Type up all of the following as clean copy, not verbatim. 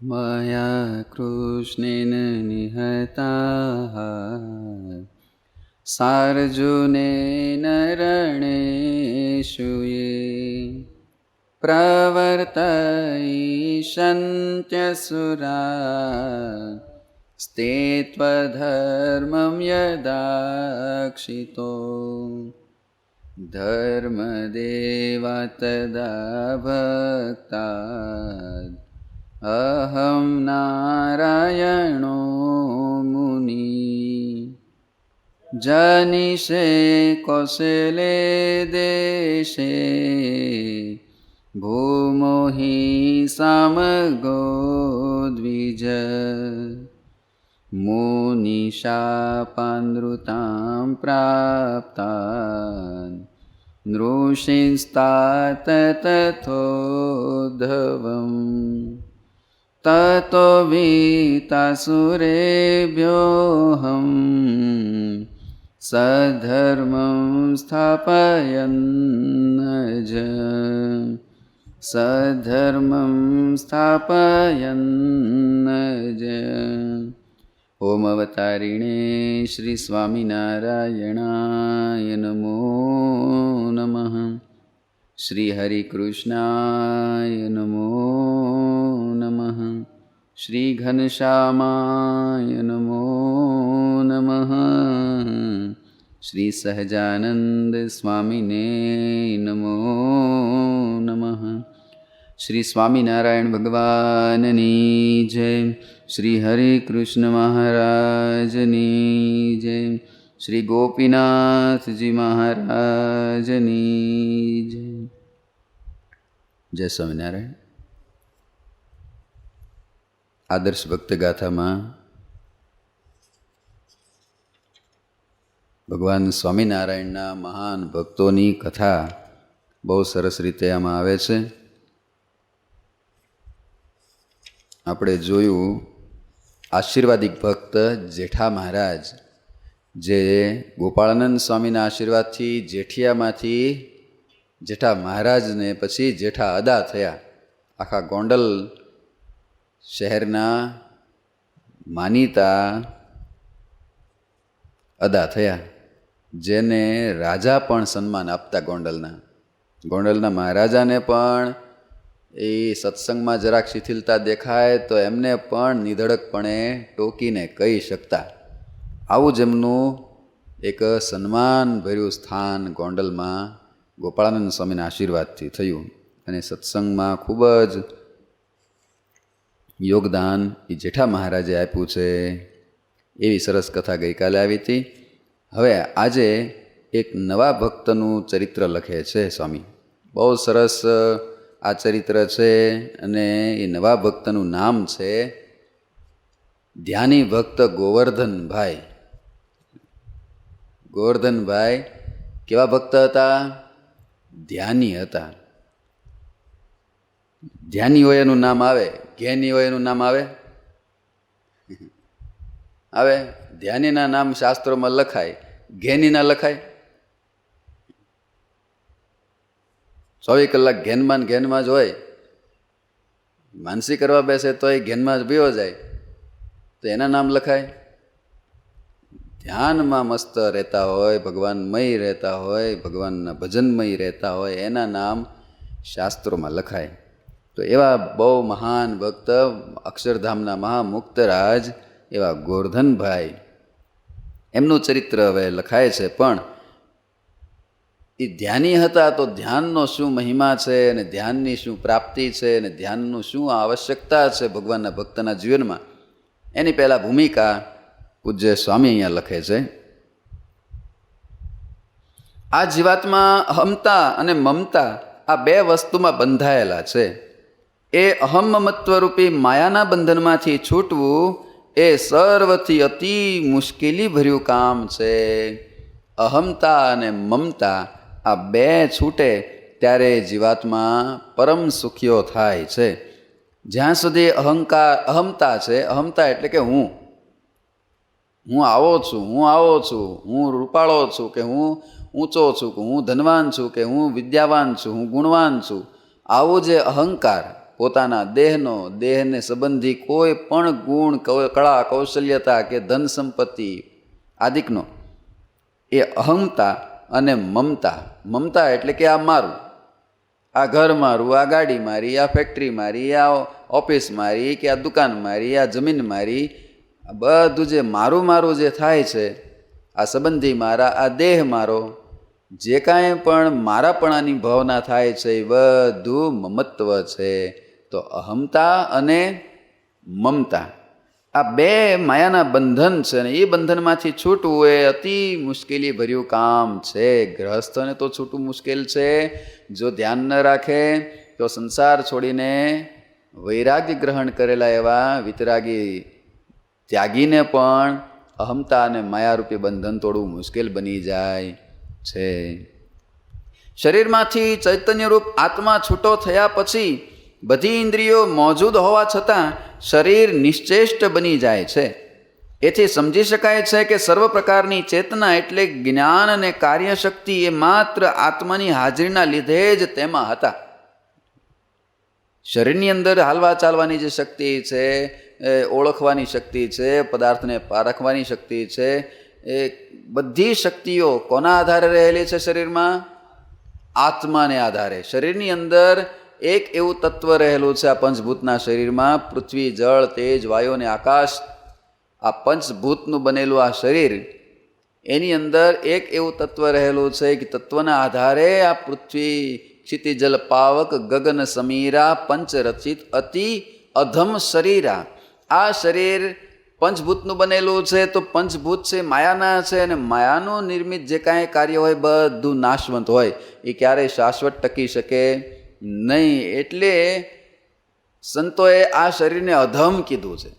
मया कृष्णेन निहताः सार्जुनेन रणेषु ये प्रवर्तयिष्यन्त्यसुरा स्ते त्वधर्मं यदाक्षितो धर्मदेव तदा भक्तात् अहं नारायणो मुनि जनिषे कौशले देशे भूमो हि समगो द्विज मुनिशापानृतां प्राप्तान् नृषिंस्तात तथोद्धवम् ततो वीतासुरेभ्योऽहं सधर्मं स्थापयन्नज सधर्मं स्थापयन्नज। ओम अवतारिणे श्री स्वामिनारायणाय नमो नमः। श्री हरिकृष्णाय नमो नमः। श्री घनश्यामाय नमो नमः। श्री सहजानंद स्वामिने नमो नमः। श्री स्वामिनारायण भगवाननी जय। श्री हरे कृष्ण महाराजनी जय। श्री गोपीनाथ जी महाराजनी जय। जय स्वामिनारायण। आदर्श भक्त गाथा में भगवान स्वामिनारायणना महान भक्तोनी कथा बहुत सरस रीते आमां आवे छे। આપણે જોયું આશીર્વાદિક ભક્ત જેઠા મહારાજ જે ગોપાળાનંદ સ્વામીના આશીર્વાદથી જેઠિયામાંથી જેઠા મહારાજને પછી જેઠા અદા થયા, આખા ગોંડલ શહેરના માનીતા અદા થયા, જેને રાજા પણ સન્માન આપતા ગોંડલના મહારાજાને પણ એ સત્સંગમાં જરાક શિથિલતા દેખાય તો એમને પણ નિધડકપણે ટોકીને કહી શકતા. આવું જ એમનું એક સન્માનભર્યું સ્થાન ગોંડલમાં ગોપાળાનંદ સ્વામીના આશીર્વાદથી થયું અને સત્સંગમાં ખૂબ જ યોગદાન એ જેઠા મહારાજે આપ્યું છે. એવી સરસ કથા ગઈકાલે આવી હતી. હવે આજે એક નવા ભક્તનું ચરિત્ર લખે છે સ્વામી. બહુ સરસ આ ચરિત્ર છે અને એ નવા ભક્તનું નામ છે ધ્યાની ભક્ત ગોવર્ધનભાઈ. ગોવર્ધનભાઈ કેવા ભક્ત હતા? ધ્યાની હતા. ધ્યાની હોય એનું નામ આવે, જ્ઞાની હોય એનું નામ આવે આવે ધ્યાનીના નામ શાસ્ત્રોમાં લખાય, જ્ઞાનીના લખાય? 24 કલાક ઘેનમાં જ હોય, માનસી કરવા બેસે તો એ ઘેનમાં જ ભીયો જાય તો એના નામ લખાય? ધ્યાનમાં મસ્ત રહેતા હોય, ભગવાનમય રહેતા હોય, ભગવાનના ભજનમય રહેતા હોય, એના નામ શાસ્ત્રોમાં લખાય. તો એવા બહુ મહાન ભક્ત અક્ષરધામના મહામુક્તરાજ એવા ગોવર્ધનભાઈ, એમનું ચરિત્ર હવે લખાય છે. પણ એ ધ્યાની હતા તો ધ્યાનનો શું મહિમા છે અને ધ્યાનની શું પ્રાપ્તિ છે અને ધ્યાનનું શું આવશ્યકતા છે ભગવાનના ભક્તના જીવનમાં, એની પહેલાં ભૂમિકા પૂજ્ય સ્વામી અહીંયા લખે છે. આ જીવાતમાં અહમતા અને મમતા આ બે વસ્તુમાં બંધાયેલા છે. એ અહમ મમત્વરૂપી માયાના બંધનમાંથી છૂટવું એ સર્વથી અતિ મુશ્કેલી ભર્યું કામ છે. અહમતા અને મમતા આ બે છૂટે ત્યારે જીવાત્મા પરમ સુખીઓ થાય છે. જ્યાં સુધી અહમતા છે, અહમતા એટલે કે હું આવો છું, હું રૂપાળો છું, કે હું ઊંચો છું, કે હું ધનવાન છું, કે હું વિદ્યાવાન છું, હું ગુણવાન છું, આવો જે અહંકાર પોતાના દેહનો, દેહને સંબંધી કોઈ પણ ગુણ, કળા, કૌશલ્યતા કે ધન સંપત્તિ આદિકનો એ અહંતા અને મમતા. મમતા એટલે કે આ મારું, આ ઘર મારું, આ ગાડી મારી, આ ફેક્ટરી મારી, આ ઓફિસ મારી, કે આ દુકાન મારી, આ જમીન મારી, આ બધું જે મારું મારું જે થાય છે, આ સંબંધી મારા, આ દેહ મારો, જે કાંઈ પણ મારાપણાની ભાવના થાય છે એ બધું મમત્વ છે. તો અહમતા અને મમતા આ બે માયાના બંધન છે, અને એ બંધનમાંથી છૂટવું એ અતિ મુશ્કેલી ભર્યું કામ છે. ગ્રહસ્થને તો છૂટવું મુશ્કેલ છે. જો ધ્યાન ન રાખે તો સંસાર છોડીને વૈરાગ્ય ગ્રહણ કરેલા એવા વિતરાગી ત્યાગીને પણ અહમતા અને માયારૂપી બંધન તોડવું મુશ્કેલ બની જાય છે. શરીરમાંથી ચૈતન્યરૂપ આત્મા છૂટો થયા પછી બધી ઇન્દ્રિયો મોજૂદ હોવા છતાં શરીર નિશ્ચેષ્ટ બની જાય છે. એથી સમજી શકાય છે કે સર્વ પ્રકારની ચેતના એટલે જ્ઞાન અને કાર્યશક્તિ એ માત્ર આત્માની હાજરીના લીધે જ તેમાં હતા. શરીરની અંદર હાલવા ચાલવાની જે શક્તિ છે, ઓળખવાની શક્તિ છે, પદાર્થને પારખવાની શક્તિ છે, એ બધી શક્તિઓ કોના આધારે રહેલી છે? શરીરમાં આત્માને આધારે. શરીરની અંદર એક એવું તત્વ રહેલું છે આ પંચભૂતના શરીરમાં, પૃથ્વી, જળ, તેજ, વાયુ અને આકાશ, આ પંચભૂતનું બનેલું આ શરીર, એની અંદર એક એવું તત્વ રહેલું છે કે તત્વના આધારે આ પૃથ્વી, ક્ષિતિજલ પાવક, ગગન સમીરા, પંચરચિત અતિ અધમ શરીરા. આ શરીર પંચભૂતનું બનેલું છે. તો પંચભૂત છે માયાના છે, અને માયાનું નિર્મિત જે કાંઈ કાર્ય હોય બધું નાશવંત હોય, એ ક્યારેય શાશ્વત ટકી શકે નહીં. એટલે સંતોએ આ શરીરને અધમ કીધું છે.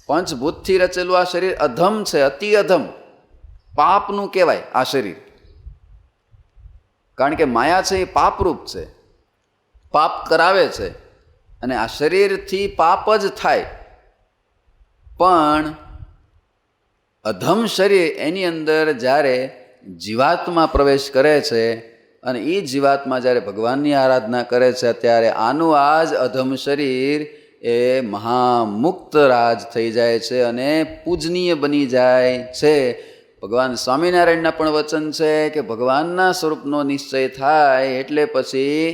પંચભૂતથી રચેલું આ શરીર અધમ છે, અતિ અધમ, પાપનું કહેવાય આ શરીર. કારણ કે માયા છે એ પાપરૂપ છે, પાપ કરાવે છે, અને આ શરીરથી પાપ જ થાય. પણ અધમ શરીર એની અંદર જ્યારે જીવાત્મા પ્રવેશ કરે છે, અને એ જીવાત્મા જ્યારે ભગવાનની આરાધના કરે છે, ત્યારે આનું આ જ અધમ શરીર એ મહામુક્ત રાજ થઈ જાય છે અને પૂજનીય બની જાય છે. ભગવાન સ્વામિનારાયણના પણ વચન છે કે ભગવાનના સ્વરૂપનો નિશ્ચય થાય એટલે પછી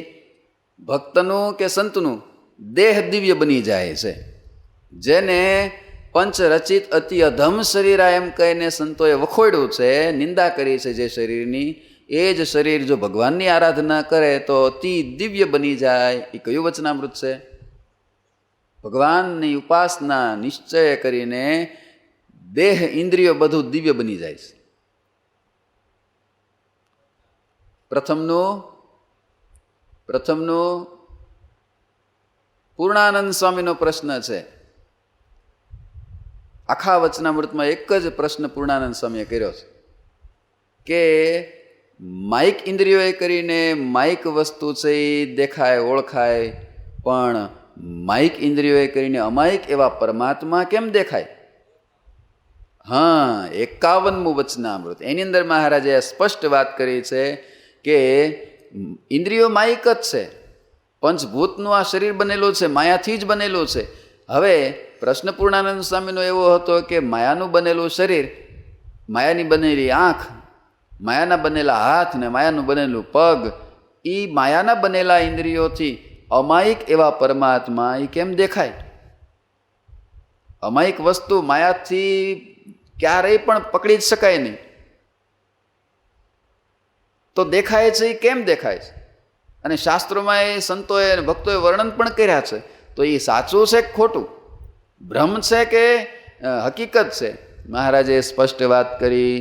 ભક્તનું કે સંતનું દેહ દિવ્ય બની જાય છે. જેને પંચરચિત અતિ અધમ શરીરા એમ કહીને સંતોએ વખોડ્યું છે, નિંદા કરી છે જે શરીરની, એ જ શરીર જો ભગવાનની આરાધના કરે તો અતિ દિવ્ય બની જાય. એ કયું વચનામૃત છે? ભગવાનની ઉપાસના નિશ્ચય કરીને દેહ ઇન્દ્રિયો બધું દિવ્ય બની જાય છે. પ્રથમનું પૂર્ણાનંદ સ્વામીનો પ્રશ્ન છે. આખા વચનામૃતમાં એક જ પ્રશ્ન પૂર્ણાનંદ સ્વામીએ કર્યો છે કે માઇક ઇન્દ્રિયોએ કરીને માઇક વસ્તુ છે એ દેખાય, ઓળખાય, પણ માઇક ઇન્દ્રિયોએ કરીને અમાયિક એવા પરમાત્મા કેમ દેખાય? હા, 51મું વચનામૃત એની અંદર મહારાજે સ્પષ્ટ વાત કરી છે કે ઇન્દ્રિયો માયિક જ છે. પંચભૂતનું આ શરીર બનેલું છે, માયાથી જ બનેલું છે. હવે પ્રશ્ન પૂર્ણાનંદ સ્વામીનો એવો હતો કે માયાનું બનેલું શરીર, માયાની બનેલી આંખ, માયાના બનેલા હાથ ને માયાનું બનેલું પગ, એ માયાના બનેલા ઇન્દ્રિયોથી અમાયિક એવા પરમાત્મા એ કેમ દેખાય? અમાયિક વસ્તુ માયાથી ક્યારેય પણ પકડી જ શકાય નહીં. તો દેખાય છે એ કેમ દેખાય છે? અને શાસ્ત્રોમાં એ સંતોએ અને ભક્તોએ વર્ણન પણ કર્યા છે. તો એ સાચું છે કે ખોટું? ભ્રમ છે કે હકીકત છે? મહારાજે સ્પષ્ટ વાત કરી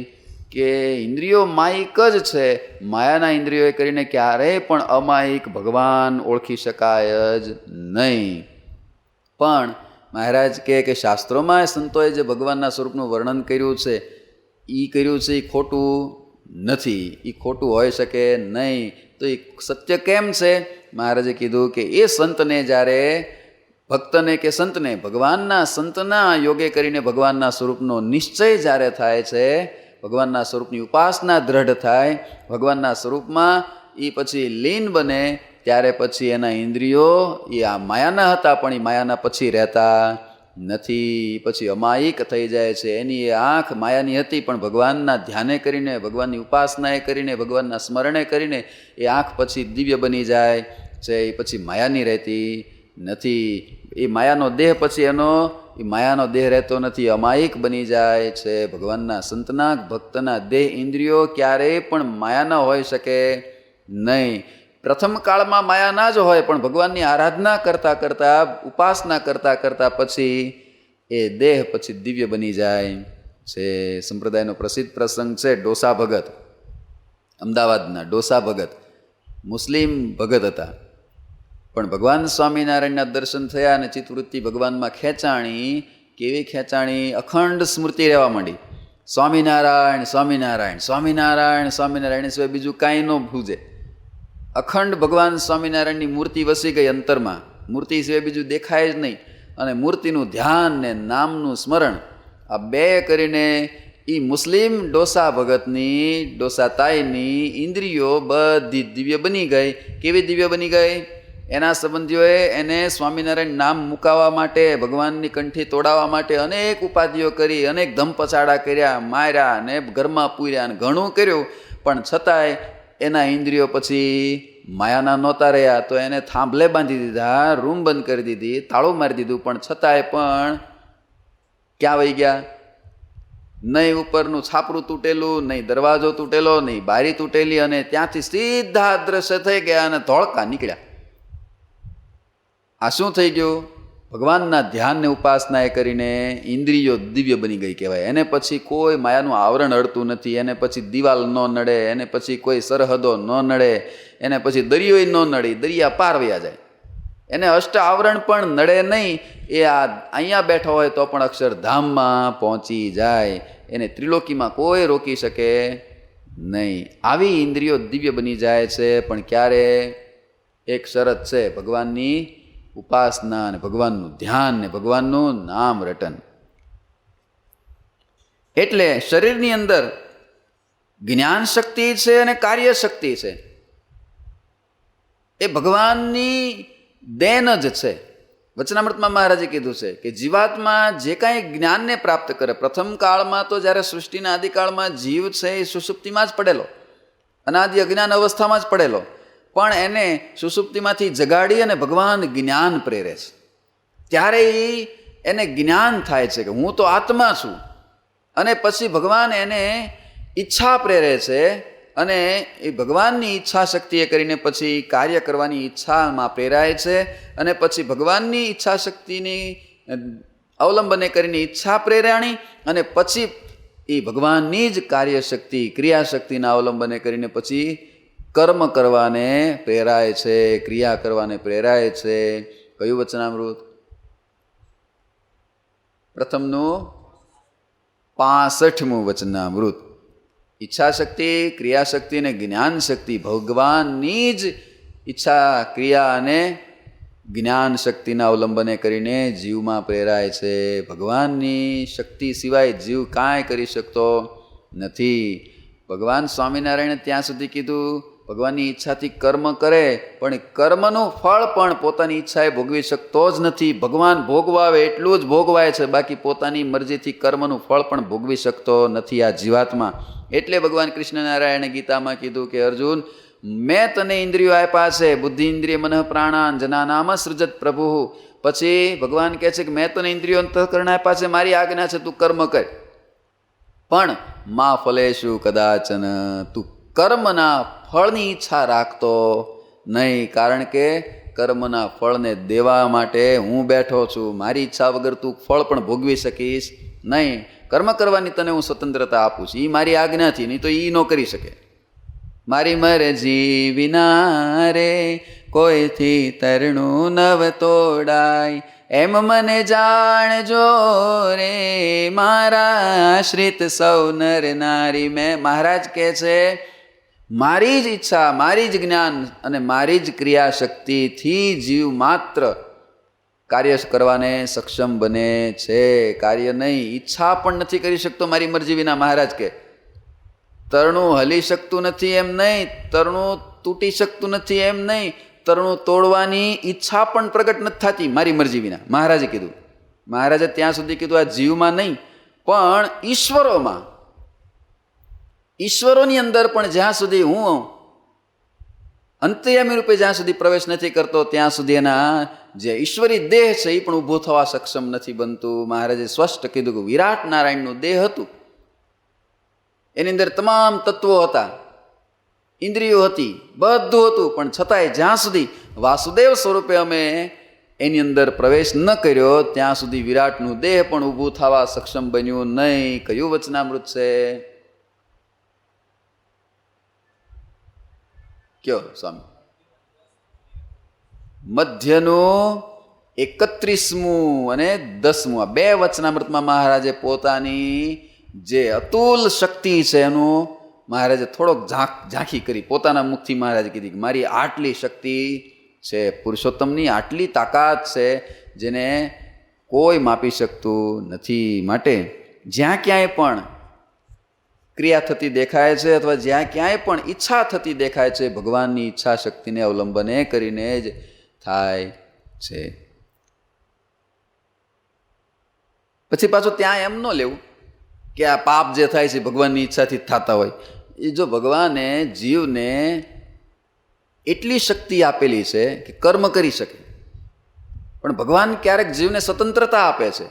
કે ઇન્દ્રિયો માયિક જ છે. માયાના ઇન્દ્રિયોએ કરીને ક્યારેય પણ અમાયિક ભગવાન ઓળખી શકાય જ નહીં. પણ મહારાજ કહે કે શાસ્ત્રોમાં સંતોએ જે ભગવાનના સ્વરૂપનું વર્ણન કર્યું છે એ ખોટું નથી, એ ખોટું હોઈ શકે નહીં. તો એ સત્ય કેમ છે? મહારાજે કીધું કે એ સંતને જ્યારે ભક્તને કે સંતને ભગવાનના સંતના યોગે કરીને ભગવાનના સ્વરૂપનો નિશ્ચય જ્યારે થાય છે, ભગવાનના સ્વરૂપની ઉપાસના દ્રઢ થાય, ભગવાનના સ્વરૂપમાં એ પછી લીન બને, ત્યારે પછી એના ઇન્દ્રિયો એ આ માયાના હતા, પણ એ માયાના પછી રહેતા નથી, પછી અમાયિક થઈ જાય છે. એની એ આંખ માયાની હતી, પણ ભગવાનના ધ્યાને કરીને, ભગવાનની ઉપાસનાએ કરીને, ભગવાનના સ્મરણે કરીને એ આંખ પછી દિવ્ય બની જાય છે. એ પછી માયાની રહેતી નથી. એ માયાનો દેહ પછી એ માયાનો દેહ રહેતો નથી, અમાયિક બની જાય છે. ભગવાનના સંતના ભક્તના દેહ ઇન્દ્રિયો ક્યારેય પણ માયાના હોઈ શકે નહીં. પ્રથમ કાળમાં માયાના જ હોય, પણ ભગવાનની આરાધના કરતાં કરતાં, ઉપાસના કરતાં કરતાં પછી એ દેહ પછી દિવ્ય બની જાય છે. સંપ્રદાયનો પ્રસિદ્ધ પ્રસંગ છે ડોસા ભગત, અમદાવાદના ડોસા ભગત મુસ્લિમ ભગત હતા, પણ ભગવાન સ્વામિનારાયણના દર્શન થયા અને ચિત્તવૃત્તિ ભગવાનમાં ખેંચાણી. કેવી ખેંચાણી? અખંડ સ્મૃતિ રહેવા માંડી. સ્વામિનારાયણ સ્વામિનારાયણ સ્વામિનારાયણ સ્વામિનારાયણ સિવાય બીજું કાંઈ ન ભૂજે. અખંડ ભગવાન સ્વામિનારાયણની મૂર્તિ વસી ગઈ અંતરમાં, મૂર્તિ સિવાય બીજું દેખાય જ નહીં. અને મૂર્તિનું ધ્યાન ને નામનું સ્મરણ, આ બે કરીને એ મુસ્લિમ ડોસા ભગતની, ડોસા તાઈની ઇન્દ્રિયો બધી દિવ્ય બની ગઈ. કેવી દિવ્ય બની ગઈ? એના સંબંધીઓએ એને સ્વામિનારાયણ નામ મુકાવવા માટે, ભગવાનની કંઠી તોડાવવા માટે અનેક ઉપાધિઓ કરી, અનેક ધમપછાડા કર્યા, માર્યા ને ઘરમાં પૂર્યા ને ઘણું કર્યું, પણ છતાંય એના ઇન્દ્રિયો પછી માયાના નહોતા રહ્યા. તો એને થાંભલે બાંધી દીધા, રૂમ બંધ કરી દીધી, તાળું મારી દીધું, પણ છતાંય પણ ક્યાં વહી ગયા? નહીં ઉપરનું છાપરું તૂટેલું, નહીં દરવાજો તૂટેલો, નહીં બારી તૂટેલી, અને ત્યાંથી સીધા દ્રશ્ય થઈ ગયા અને ધોળકા નીકળ્યા. આ શું થઈ ગયું? ભગવાનના ધ્યાનને ઉપાસનાએ કરીને ઇન્દ્રિયો દિવ્ય બની ગઈ કહેવાય. એને પછી કોઈ માયાનું આવરણ અડતું નથી, એને પછી દિવાલ ન નડે, એને પછી કોઈ સરહદો ન નડે, એને પછી દરિયોય ન નડી, દરિયા પાર વયા જાય. એને અષ્ટ આવરણ પણ નડે નહીં. એ આ અહીંયા બેઠો હોય તો પણ અક્ષરધામમાં પહોંચી જાય, એને ત્રિલોકીમાં કોઈ રોકી શકે નહીં. આવી ઇન્દ્રિયો દિવ્ય બની જાય છે. પણ ક્યારે? એક શરત છે, ભગવાનની ઉપાસના અને ભગવાનનું ધ્યાન ને ભગવાનનું નામ રટન. એટલે શરીરની અંદર જ્ઞાન શક્તિ છે અને કાર્ય શક્તિ છે. એ ભગવાનની દેન જ છે. વચનામૃતમાં મહારાજે કીધું છે કે જીવાત્મા જે કાંઈ જ્ઞાનને પ્રાપ્ત કરે, પ્રથમ કાળમાં તો જ્યારે સૃષ્ટિના આદિકાળમાં જીવ છે એ સુષુપ્તિમાં જ પડેલો, અનાદિ અજ્ઞાન અવસ્થામાં જ પડેલો, પણ એને સુષુપ્તિમાંથી જગાડી અને ભગવાન જ્ઞાન પ્રેરે છે. ત્યારે એને જ્ઞાન થાય છે કે હું તો આત્મા છું, અને પછી ભગવાન એને ઈચ્છા પ્રેરે છે, અને એ ભગવાનની ઈચ્છા શક્તિએ કરીને પછી કાર્ય કરવાની ઈચ્છામાં પ્રેરાય છે, અને પછી ભગવાનની ઈચ્છા શક્તિની અવલંબને કરીને ઈચ્છા પ્રેરાણી, અને પછી એ ભગવાનની જ કાર્યશક્તિ, ક્રિયાશક્તિના અવલંબને કરીને પછી કર્મ કરવાને પ્રેરાય છે, ક્રિયા કરવાને પ્રેરાય છે. કયું વચનામૃત? પ્રથમનું 65મું વચનામૃત. ઈચ્છા શક્તિ, ક્રિયાશક્તિ અને જ્ઞાન શક્તિ ભગવાનની જ ઈચ્છા, ક્રિયા અને જ્ઞાન શક્તિના અવલંબને કરીને જીવમાં પ્રેરાય છે. ભગવાનની શક્તિ સિવાય જીવ કાંઈ કરી શકતો નથી. ભગવાન સ્વામિનારાયણે ત્યાં સુધી કીધું, ભગવાનની ઈચ્છાથી કર્મ કરે, પણ કર્મનું ફળ પણ પોતાની ઈચ્છાએ ભોગવી શકતો જ નથી. ભગવાન ભોગવાવે એટલું જ ભોગવાય છે, બાકી પોતાની મરજીથી કર્મનું ફળ પણ ભોગવી શકતો નથી આ જીવાત્મા. એટલે ભગવાન કૃષ્ણનારાયણે ગીતામાં કીધું કે અર્જુન, મેં તને ઇન્દ્રિયો આપ્યા છે, બુદ્ધિ ઇન્દ્રિય મનઃ પ્રાણાન જનાનામ સૃજત પ્રભુ. પછી ભગવાન કહે છે કે મેં તને ઇન્દ્રિયો અંતઃકરણ આપ્યા છે, મારી આજ્ઞા છે, તું કર્મ કર, પણ મા ફલેશુ કદાચન, તું કર્મના ફળની ઈચ્છા રાખતો નહીં, કારણ કે કર્મના ફળને દેવા માટે હું બેઠો છું. મારી ઈચ્છા વગર તું ફળ પણ ભોગવી શકીશ નહીં. કર્મ કરવાની તને હું સ્વતંત્રતા આપું છું, એ મારી આજ્ઞાથી, નહીં તો એ ન કરી શકે. મારી મરજી વિના રે કોઈથી તરણું નવ તોડાય, એમ મને જાણજો રે મારા આશ્રિત સૌ નર નારી. મેં મહારાજ કહે છે, મારી જ ઈચ્છા, મારી જ જ્ઞાન અને મારી જ ક્રિયા શક્તિથી જીવ માત્ર કાર્ય કરવાને સક્ષમ બને છે, કાર્ય નહીં. ઈચ્છા પણ નથી કરી શકતો મારી મરજી વિના. મહારાજ કે તરણું હલી શકતું નથી એમ નહીં, તરણું તૂટી શકતું નથી એમ નહીં, તરણું તોડવાની ઈચ્છા પણ પ્રગટ નથી થતી મારી મરજી વિના. મહારાજે કીધું, મહારાજે ત્યાં સુધી કીધું આ જીવમાં નહીં પણ ઈશ્વરોમાં, ઈશ્વરોની અંદર પણ જ્યાં સુધી હું અંતર્યામી રૂપે જ્યાં સુધી પ્રવેશ નથી કરતો ત્યાં સુધી એના જે ઈશ્વરી દેહ છે એ પણ ઊભો થવા સક્ષમ નથી બનતું. મહારાજે સ્પષ્ટ કીધું કે વિરાટ નારાયણનું દેહ હતું, એની અંદર તમામ તત્વો હતા, ઇન્દ્રિયો હતી, બધું હતું, પણ છતાંય જ્યાં સુધી વાસુદેવ સ્વરૂપે અમે એની અંદર પ્રવેશ ન કર્યો ત્યાં સુધી વિરાટનું દેહ પણ ઊભું થવા સક્ષમ બન્યું નહીં. કયું વચનામૃત છે? કયો સ્વામી? મધ્યનું 31મું અને 10મું, આ બે વચનામૃતમાં મહારાજે પોતાની જે અતુલ શક્તિ છે એનું મહારાજે થોડોક ઝાંખી કરી. પોતાના મુખથી મહારાજે કીધી કે મારી આટલી શક્તિ છે, પુરુષોત્તમની આટલી તાકાત છે જેને કોઈ માપી શકતું નથી. માટે જ્યાં ક્યાંય પણ ક્રિયા થતી દેખાય છે અથવા જ્યાં ક્યાંય પણ ઈચ્છા થતી દેખાય છે ભગવાનની ઈચ્છા શક્તિને અવલંબને કરીને જ થાય છે. પછી પાછું ત્યાં એમ ન લેવું કે આ પાપ જે થાય છે ભગવાનની ઈચ્છાથી જ થતા હોય. એ જો ભગવાને જીવને એટલી શક્તિ આપેલી છે કે કર્મ કરી શકે, પણ ભગવાન ક્યારેક જીવને સ્વતંત્રતા આપે છે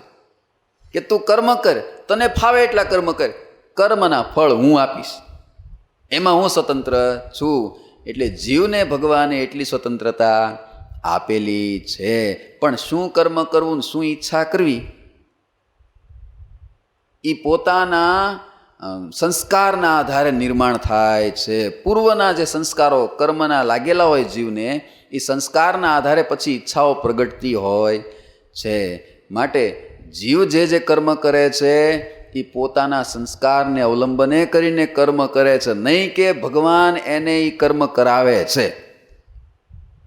કે તું કર્મ કર, તને ફાવે એટલા કર્મ કર, કર્મના ફળ હું આપીશ, એમાં હું સ્વતંત્ર છું. એટલે જીવને ભગવાને એટલી સ્વતંત્રતા આપેલી છે. પણ શું કર્મ કરવું, શું ઈચ્છા કરવી, એ પોતાના સંસ્કારના આધારે નિર્માણ થાય છે. પૂર્વના જે સંસ્કારો કર્મના લાગેલા હોય જીવને, એ સંસ્કારના આધારે પછી ઈચ્છાઓ પ્રગટતી હોય છે. માટે જીવ જે કર્મ કરે છે એ પોતાના સંસ્કારને અવલંબને કરીને કર્મ કરે છે, નહીં કે ભગવાન એને એ કર્મ કરાવે છે.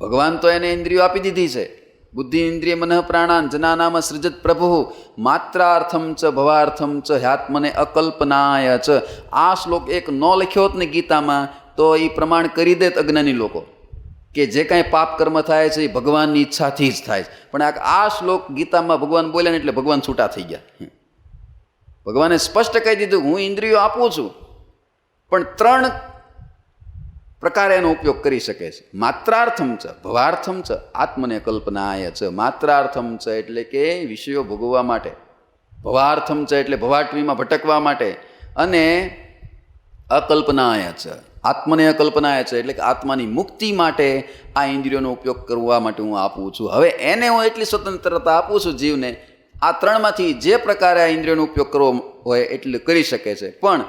ભગવાન તો એને ઇન્દ્રિયો આપી દીધી છે. બુદ્ધિ ઇન્દ્રિય મનઃ પ્રાણાન જનાનામ સૃજત પ્રભુ માત્રાર્થમ ચ ભવાર્થમ ચ હ્યાત્મને અકલ્પનાય ચ. આ શ્લોક એક ન લખ્યો હોત ને ગીતામાં તો એ પ્રમાણ કરી દેત અજ્ઞાની લોકો કે જે કાંઈ પાપ કર્મ થાય છે એ ભગવાનની ઈચ્છાથી જ થાય છે. પણ આ શ્લોક ગીતામાં ભગવાન બોલ્યા ને એટલે ભગવાન છૂટા થઈ ગયા. ભગવાને સ્પષ્ટ કહી દીધું હું ઇન્દ્રિયો આપું છું, પણ 3 પ્રકારે એનો ઉપયોગ કરી શકે છે. માત્રાર્થમ ચ ભવાર્થમ ચ આત્મને કલ્પનાય ચ. માત્રાર્થમ ચ એટલે કે વિષયો ભોગવવા માટે, ભવાર્થમ ચ એટલે ભવાટવીમાં ભટકવા માટે, અને અકલ્પનાય ચ આત્મને અકલ્પનાય છે એટલે કે આત્માની મુક્તિ માટે આ ઇન્દ્રિયોનો ઉપયોગ કરવા માટે હું આપું છું. હવે એને હું એટલી સ્વતંત્રતા આપું છું જીવને, આ 3માંથી જે પ્રકારે આ ઇન્દ્રિયોનો ઉપયોગ કરવો હોય એટલે કરી શકે છે. પણ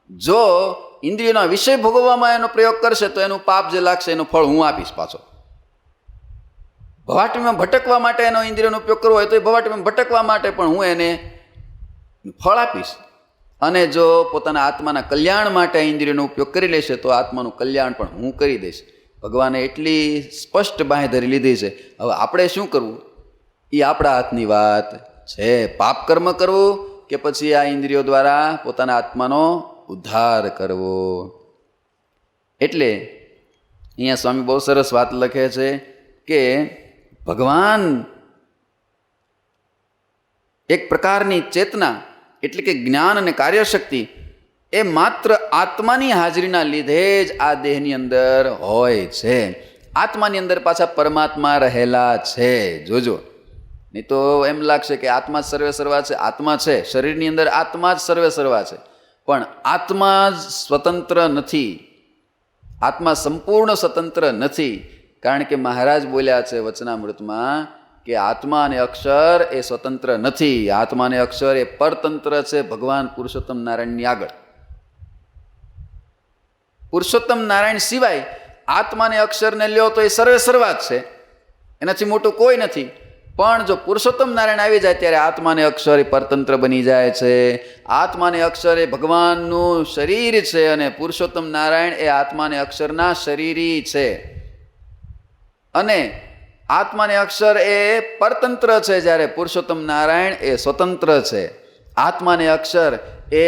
જો ઇન્દ્રિયોના વિષય ભોગવવામાં એનો પ્રયોગ કરશે તો એનું પાપ જે લાગશે એનું ફળ હું આપીશ. પાછો ભવાટીમાં ભટકવા માટે એનો ઇન્દ્રિયોનો ઉપયોગ કરવો હોય તો એ ભવાટીમાં ભટકવા માટે પણ હું એને ફળ આપીશ. અને જો પોતાના આત્માના કલ્યાણ માટે ઇન્દ્રિયોનો ઉપયોગ કરી લેશે તો આત્માનું કલ્યાણ પણ હું કરી દઈશ. ભગવાને એટલી સ્પષ્ટ બાંહેધરી લીધી છે. હવે આપણે શું કરવું એ આપણા હાથની વાત છે. પાપ કર્મ કરવું કે પછી આ ઇન્દ્રિયો દ્વારા પોતાના આત્માનો ઉદ્ધાર કરવો. એટલે અહીંયા સ્વામી બહુ સરસ વાત લખે છે કે ભગવાન એક પ્રકારની ચેતના એટલે કે જ્ઞાન અને કાર્યશક્તિ એ માત્ર આત્માની હાજરીના લીધે જ આ દેહની અંદર હોય છે. આત્માની અંદર પાછા પરમાત્મા રહેલા છે. જોજો, નહીં તો એમ લાગશે કે આત્મા જ સર્વે સર્વા છે. આત્મા છે, શરીરની અંદર આત્મા જ સર્વે સર્વા છે, પણ આત્મા જ સ્વતંત્ર નથી. આત્મા સંપૂર્ણ સ્વતંત્ર નથી. કારણ કે મહારાજ બોલ્યા છે વચનામૃતમાં કે આત્મા અને અક્ષર એ સ્વતંત્ર નથી. આત્મા અને અક્ષર એ પરતંત્ર છે ભગવાન પુરુષોત્તમ નારાયણની આગળ. પુરુષોત્તમ નારાયણ સિવાય આત્મા અને અક્ષરને લ્યો તો એ સર્વે સર્વા જ છે, એનાથી મોટું કોઈ નથી. પણ જો પુરુષોત્તમ નારાયણ આવી જાય ત્યારે આત્મા અને અક્ષર એ પરતંત્ર બની જાય છે. આત્મા અને અક્ષર એ ભગવાનનું શરીર છે અને પુરુષોત્તમ નારાયણ એ આત્મા અને અક્ષરના શરીરી છે. અને આત્મા અને અક્ષર એ પરતંત્ર છે જ્યારે પુરુષોત્તમ નારાયણ એ સ્વતંત્ર છે. આત્મા અને અક્ષર એ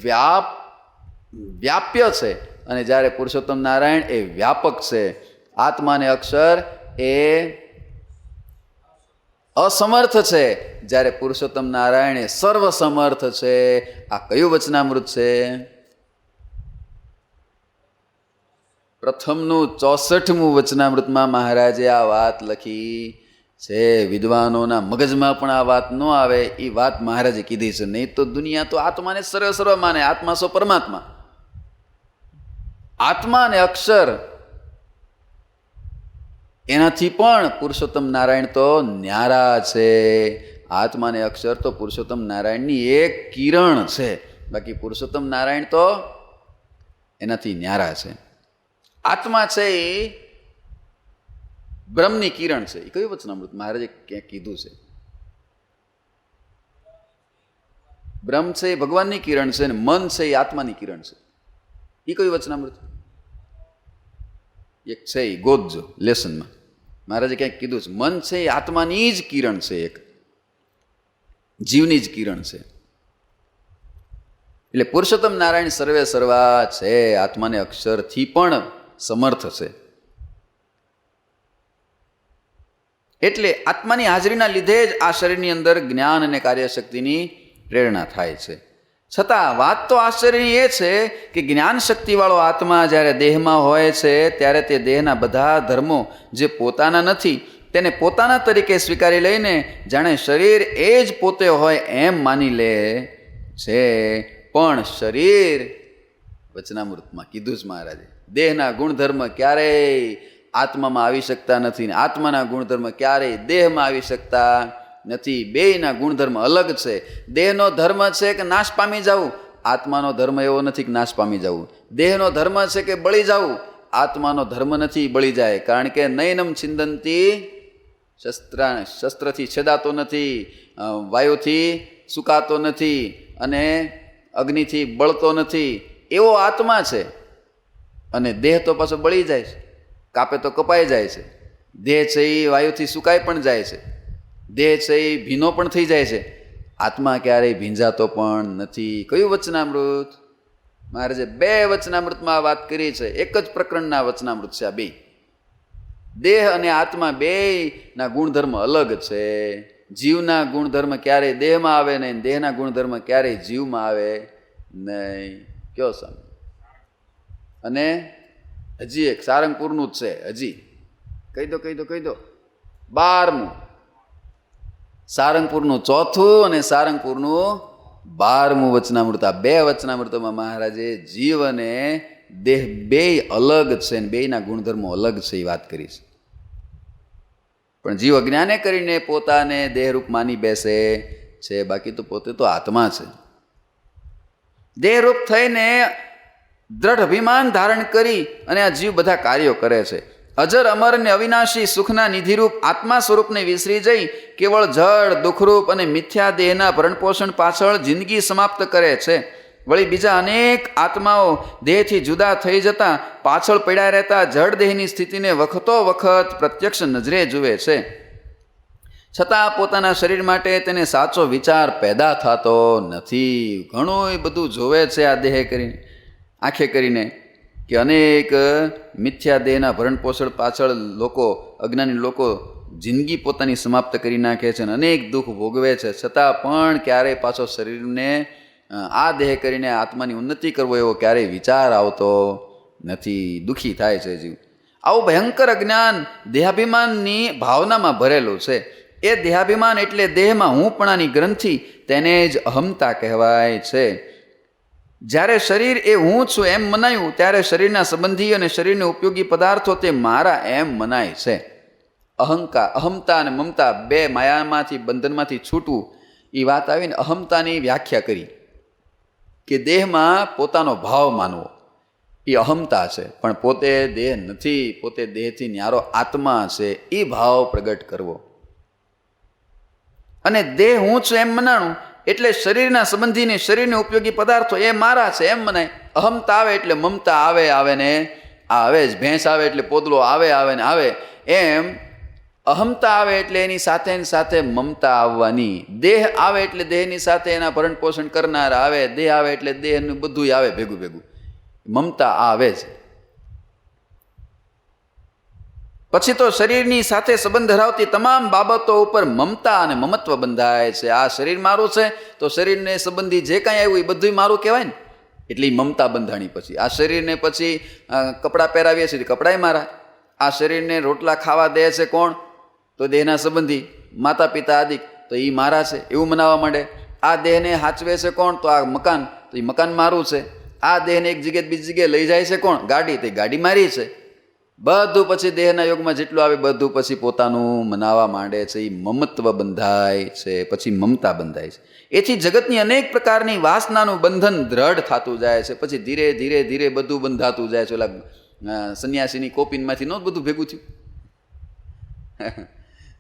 વ્યાપ્ય છે અને જ્યારે પુરુષોત્તમ નારાયણ એ વ્યાપક છે. આત્મા અને અક્ષર એ અસમર્થ છે, જ્યારે પુરુષોત્તમ નારાયણ એ સર્વસમર્થ છે. આ કયું વચનામૃત છે? પ્રથમનું 64મું વચનામૃતમાં મહારાજે આ વાત લખી છે. વિદ્વાનોના મગજમાં પણ આ વાત ન આવે એ વાત મહારાજે કીધી છે. નહીં તો દુનિયા તો આત્માને સર્વ માને. આત્મા સો પરમાત્મા. આત્મા અને અક્ષર એનાથી પણ પુરુષોત્તમ નારાયણ તો ન્યારા છે. આત્મા અને અક્ષર તો પુરુષોત્તમ નારાયણની એક કિરણ છે. બાકી પુરુષોત્તમ નારાયણ તો એનાથી ન્યારા છે. આત્મા છે એ બ્રહ્મની કિરણ છે. એ કયું વચનામૃત મહારાજે ક્યાંક કીધું છે? બ્રહ્મ છે એ ભગવાનની કિરણ છે ને મન છે એ આત્માની કિરણ છે. એ કયું વચનામૃત? એક છે એ ગોતજો લેસનમાં. મહારાજે ક્યાંક કીધું છે મન છે એ આત્માની જ કિરણ છે, એક જીવની જ કિરણ છે. એટલે પુરુષોત્તમ નારાયણ સર્વે સર્વા છે. આત્માને અક્ષરથી પણ સમર્થ છે. એટલે આત્માની હાજરીના લીધે જ આ શરીરની અંદર જ્ઞાન અને કાર્યશક્તિની પ્રેરણા થાય છે. છતાં વાત તો આશ્ચર્યની એ છે કે જ્ઞાન શક્તિવાળો આત્મા જ્યારે દેહમાં હોય છે ત્યારે તે દેહના બધા ધર્મો જે પોતાના નથી તેને પોતાના તરીકે સ્વીકારી લઈને જાણે શરીર એ જ પોતે હોય એમ માની લે છે. પણ શરીર વચનામૃતમાં કીધું જ મહારાજે, દેહના ગુણધર્મ ક્યારેય આત્મામાં આવી શકતા નથી ને આત્માના ગુણધર્મ ક્યારેય દેહમાં આવી શકતા નથી. બેયના ગુણધર્મ અલગ છે. દેહનો ધર્મ છે કે નાશ પામી જવું, આત્માનો ધર્મ એવો નથી કે નાશ પામી જવું. દેહનો ધર્મ છે કે બળી જવું, આત્માનો ધર્મ નથી બળી જાય. કારણ કે નયનમ છિંદંતી શસ્ત્રથી છેદાતો નથી, વાયુથી સુકાતો નથી અને અગ્નિથી બળતો નથી, એવો આત્મા છે. અને દેહ તો પાછો બળી જાય છે, કાપે તો કપાઈ જાય છે. દેહ છે એ વાયુથી સુકાઈ પણ જાય છે, દેહ છે એ ભીનો પણ થઈ જાય છે. આત્મા ક્યારેય ભીંજાતો પણ નથી. કયું વચનામૃત? મહારાજે 2 વચનામૃતમાં આ વાત કરી છે. એક જ પ્રકરણના વચનામૃત છે આ બે. દેહ અને આત્મા બેયના ગુણધર્મ અલગ છે. જીવના ગુણધર્મ ક્યારેય દેહમાં આવે નહીં, દેહના ગુણધર્મ ક્યારેય જીવમાં આવે નહીં. કયો સામે? અને હજી એક સારંગપુરનું જ છે. હજી કહી દો 12મું. સારંગપુરનું 4થું અને સારંગપુરનું 12મું વચનામૃત. આ 2 વચનામૃતોમાં મહારાજે જીવ અને દેહ બેય અલગ છે ને બેયના ગુણધર્મો અલગ છે એ વાત કરી છે. પણ જીવ અજ્ઞાને કરીને પોતાને દેહરૂપ માની બેસે છે, બાકી તો પોતે તો આત્મા છે. દેહરૂપ થઈને દ્રઢ અભિમાન ધારણ કરી અને આ જીવ બધા કાર્યો કરે છે. અજર અમર અને અવિનાશી સુખના નિધિરૂપ આત્મા સ્વરૂપને વિસરી જઈ કેવળ જળ દુઃખરૂપ અને મિથ્યા દેહના ભરણપોષણ પાછળ જિંદગી સમાપ્ત કરે છે. વળી બીજા અનેક આત્માઓ દેહથી જુદા થઈ જતા પાછળ પડ્યા રહેતા જળ દેહની સ્થિતિને વખતો વખત પ્રત્યક્ષ નજરે જુએ છે. છતાં પોતાના શરીર માટે તેને સાચો વિચાર પેદા થતો નથી. ઘણું બધું જોવે છે આ દેહ કરીને, આંખે કરીને, કે અનેક મિથ્યા દેહના ભરણપોષણ પાછળ લોકો, અજ્ઞાની લોકો જિંદગી પોતાની સમાપ્ત કરી નાખે છે અને અનેક દુઃખ ભોગવે છે. છતાં પણ ક્યારેય પાછો શરીરને આ દેહ કરીને આત્માની ઉન્નતિ કરવો એવો ક્યારેય વિચાર આવતો નથી. દુઃખી થાય છે જીવ. આવું ભયંકર અજ્ઞાન દેહાભિમાનની ભાવનામાં ભરેલું છે. એ દેહાભિમાન એટલે દેહમાં હુંપણાની ગ્રંથિ, તેને જ અહમતા કહેવાય છે. જ્યારે શરીર એ હું છું એમ મનાયું ત્યારે શરીરના સંબંધી અને શરીરને ઉપયોગી પદાર્થો તે મારા એમ મનાય છે. અહમતા અને મમતા બે માયામાંથી બંધનમાંથી છૂટવું એ વાત આવીને અહમતાની વ્યાખ્યા કરી કે દેહમાં પોતાનો ભાવ માનવો એ અહમતા છે. પણ પોતે દેહ નથી, પોતે દેહથી ન્યારો આત્મા છે એ ભાવ પ્રગટ કરવો. અને દેહ હું છું એમ મનાણું એટલે શરીરના સંબંધીને શરીરને ઉપયોગી પદાર્થો એ મારા છે એમ મનાય. અહમતા આવે એટલે મમતા આવે ને આવે જ. ભેંસ આવે એટલે પોદલો આવે ને આવે એમ અહમતા આવે એટલે એની સાથે મમતા આવવાની. દેહ આવે એટલે દેહની સાથે એના ભરણ પોષણ કરનાર આવે. દેહ આવે એટલે દેહનું બધું આવે ભેગું. મમતા આવે જ. પછી તો શરીરની સાથે સંબંધ ધરાવતી તમામ બાબતો ઉપર મમતા અને મમત્વ બંધાય છે. આ શરીર મારું છે તો શરીરને સંબંધી જે કાંઈ આવ્યું એ બધું મારું કહેવાય ને, એટલે મમતા બંધાણી. પછી આ શરીરને પછી કપડાં પહેરાવીએ છીએ, કપડાંય મારા. આ શરીરને રોટલા ખાવા દે છે કોણ? તો દેહના સંબંધી, માતા પિતા આદિ, તો એ મારા છે એવું મનાવવા માંડે. આ દેહને હાચવે છે કોણ? તો આ મકાન, તો એ મકાન મારું છે. આ દેહને એક જગ્યાએ બીજી જગ્યાએ લઈ જાય છે કોણ? ગાડી, તો એ ગાડી મારી છે. બધું પછી દેહના યોગમાં જેટલું આવે બધું પછી પોતાનું મનાવવા માંડે છે. એ મમત્વ બંધાય છે, પછી મમતા બંધાય છે. એથી જગતની અનેક પ્રકારની વાસનાનું બંધન દ્રઢ થતું જાય છે. પછી ધીરે ધીરે ધીરે બધું બંધાતું જાય છે. ઓલા સંન્યાસીની કોપીનમાંથી ન બધું ભેગું થયું.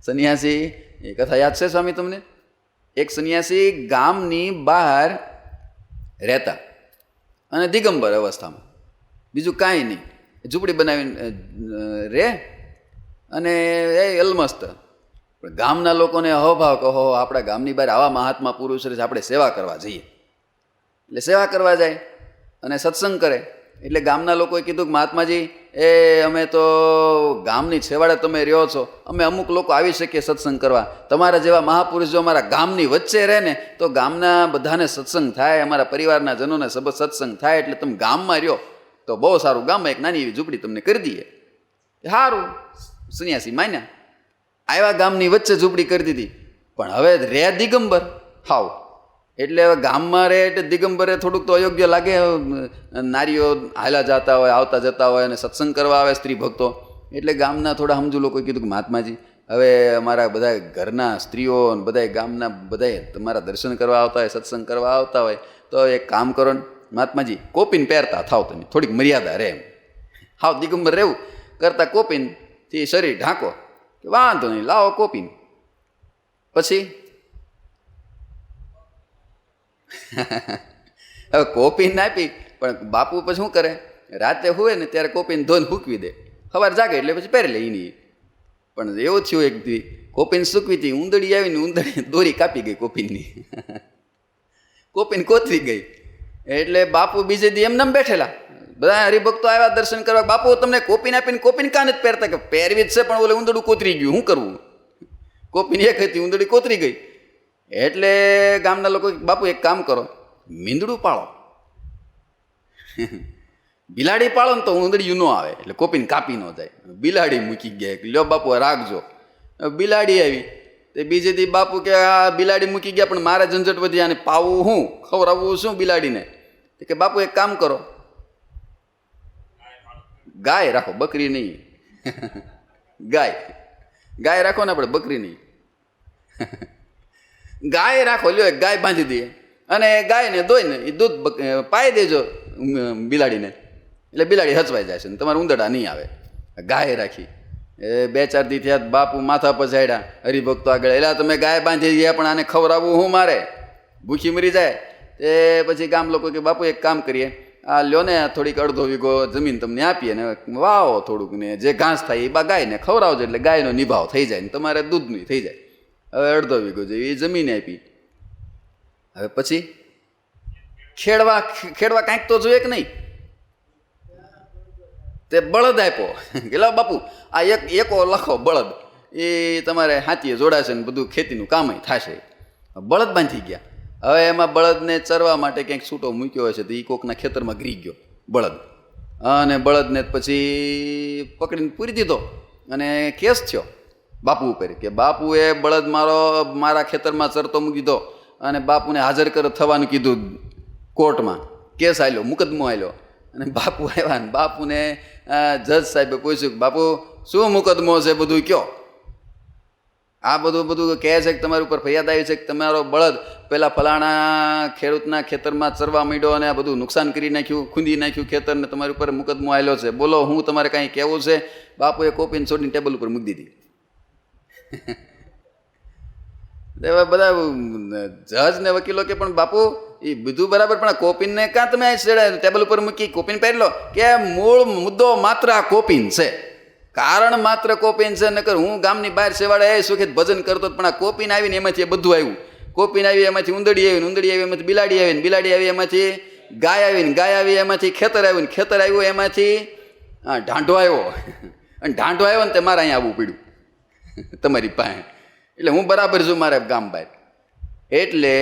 સંન્યાસી એ કથા યાદ છે સ્વામી તમને? એક સંન્યાસી ગામની બહાર રહેતા અને દિગંબર અવસ્થામાં, બીજું કાંઈ નહીં, ઝૂંપડી બનાવીને રે અને એ અલમસ્ત. પણ ગામના લોકોને અહોભાવ કહો, આપણા ગામની બહાર આવા મહાત્મા પુરુષ છે, આપણે સેવા કરવા જઈએ. એટલે સેવા કરવા જાય અને સત્સંગ કરે. એટલે ગામના લોકોએ કીધું કે મહાત્માજી, એ અમે તો ગામની છેવાડે તમે રહ્યો છો, અમે અમુક લોકો આવી શકીએ સત્સંગ કરવા. તમારા જેવા મહાપુરુષ જો અમારા ગામની વચ્ચે રહે ને તો ગામના બધાને સત્સંગ થાય, અમારા પરિવારના જનોને સત્સંગ થાય. એટલે તમે ગામમાં રહ્યો તો બહુ સારું, ગામમાં એક નાની એવી ઝૂંપડી તમને કરી દઈએ. સારું, સંન્યાસી માન્યા. આવ્યા, ગામની વચ્ચે ઝૂંપડી કરી દીધી. પણ હવે રે દિગંબર હાવ, એટલે હવે ગામમાં રહે એટલે દિગંબરે થોડુંક તો અયોગ્ય લાગે. નારીઓ હાલા જતા હોય, આવતા જતા હોય અને સત્સંગ કરવા આવે સ્ત્રી ભક્તો. એટલે ગામના થોડા સમજુ લોકોએ કીધું કે મહાત્માજી, હવે અમારા બધા ઘરના સ્ત્રીઓ અને બધા ગામના બધા તમારા દર્શન કરવા આવતા હોય, સત્સંગ કરવા આવતા હોય, તો એક કામ કરો ને મહાત્માજી, કોપીન પહેરતા થાવ તમે, થોડીક મર્યાદા રહે એમ. હાવ દિગંબર રહેવું કરતાં કોપીનથી શરીર ઢાંકો, કે વાંધો નહીં, લાવો કોપીન. પછી હવે કોપીન આપી, પણ બાપુ પછી શું કરે? રાતે હોય ને ત્યારે કોપીન ધોઈને સૂકવી દે, સવારે જાગે એટલે પછી પહેરી લે એની. પણ એવું થયું એક દી કોપીન સૂકવી હતી, ઉંદડી આવીને ઉંદડી દોરી કાપી ગઈ કોપીનની. કોપીન કોતરી ગઈ. એટલે બાપુ બીજે દી એમને બેઠેલા, બધા હરિભક્તો આવ્યા દર્શન કરવા. બાપુ તમને કોપીન આપીને કોપીન કાં નથી પહેરતા? કે પહેરવી જ છે, પણ ઓલે ઉંદડું કોતરી ગયું, શું કરવું? કોપીન એક હતી, ઉંદડી કોતરી ગઈ. એટલે ગામના લોકો, બાપુ એક કામ કરો, મીંદડું પાળો. બિલાડી પાળો ને તો ઉંદડિયું ન આવે, એટલે કોપીને કાપી ન જાય. બિલાડી મૂકી ગયા, લ્યો બાપુ રાખજો. બિલાડી આવી તે બીજે દી બાપુ કે આ બિલાડી મૂકી ગયા, પણ મારે ઝંઝટ વધી, આને પાવું શું, ખવડાવવું શું બિલાડીને? કે બાપુ એક કામ કરો, ગાય રાખો, બકરી નહીં. ગાય રાખો ને, આપણે બકરી નહીં. ગાય રાખો, લ્યો એક ગાય બાંધી દઈએ અને ગાયને દોઈને એ દૂધ પાઈ દેજો બિલાડીને, એટલે બિલાડી હચવાઈ જાય છે ને તમારે ઉંદરડા નહીં આવે. ગાય રાખી. એ 2-4 દી થયા, બાપુ માથા પર ચાડ્યા હરિભક્તો આગળ, એટલે તમે ગાય બાંધી ગયા, પણ આને ખવડાવવું હું, મારે ભૂખી મરી જાય. તે પછી ગામ લોકો કે બાપુ એક કામ કરીએ, આ લ્યો ને થોડીક અડધો વીઘો જમીન તમને આપીએ ને વાવો થોડુંક, ને જે ઘાસ થાય એ ગાયને ખવડાવજો, એટલે ગાયનો નિભાવ થઈ જાય ને તમારે દૂધનું થઈ જાય. હવે અડધો વીઘો છે એ જમીન આપી. હવે પછી ખેડવા કાંઈક તો જોઈએ કે નહીં? તે બળદ આપ્યો કે લા બાપુ આ એકો લખો બળદ, એ તમારે હાથીએ જોડાશે ને બધું ખેતીનું કામ થશે. બળદ બાંધી ગયા. હવે એમાં બળદને ચરવા માટે ક્યાંક છૂટો મૂક્યો હોય છે, તો એ કોકના ખેતરમાં ગરી ગયો બળદ, અને બળદને પછી પકડીને પૂરી દીધો અને કેસ થયો બાપુ ઉપર કે બાપુએ બળદ મારા ખેતરમાં ચરતો મૂકી દીધો, અને બાપુને હાજર થવાનું કીધું કોર્ટમાં. કેસ આલ્યો, મુકદમો આલ્યો. અને બાપુ આવ્યા ને બાપુને જજ સાહેબે પૂછ્યું કે બાપુ શું મુકદમો છે, બધું કયો. આ બધું કહે છે કે તમારી ઉપર ફરિયાદ આવી છે કે તમારો બળદ પેલા ફલાણા ખેડૂતના ખેતરમાં ચરવા માંડ્યો અને આ બધું નુકસાન કરી નાખ્યું, ખૂંદી નાખ્યું ખેતરને, તમારી ઉપર મુકદમો આવેલો છે, બોલો હું તમારે કાંઈ કહેવું છે? બાપુએ કોપીને છોડીને ટેબલ ઉપર મૂકી દીધી. બધા જજ ને વકીલો કે પણ બાપુ એ બધું બરાબર, પણ કોપીનને કાં તમે ટેબલ ઉપર મૂકી કોપીન પહેરી લો? કે મૂળ મુદ્દો માત્ર આ કોપીન છે, કારણ માત્ર કોપીન છે. નકર હું ગામની બહાર સેવાડે સુખિત ભજન કરતો, પણ આ કોપીન આવીને એમાંથી બધું આવ્યું. કોપીન આવી એમાંથી ઉંદડી આવી, ઉંદડી આવી એમાંથી બિલાડી આવીને બિલાડી આવી એમાંથી ગાય આવીને ગાય આવી એમાંથી ખેતર આવ્યું, ખેતર આવ્યું એમાંથી ઢાંઢો આવ્યો, અને ઢાંઢો આવ્યો ને તે મારે અહીંયા આવવું પડ્યું તમારી પાસે, એટલે હું બરાબર છું મારે ગામ બહાર. એટલે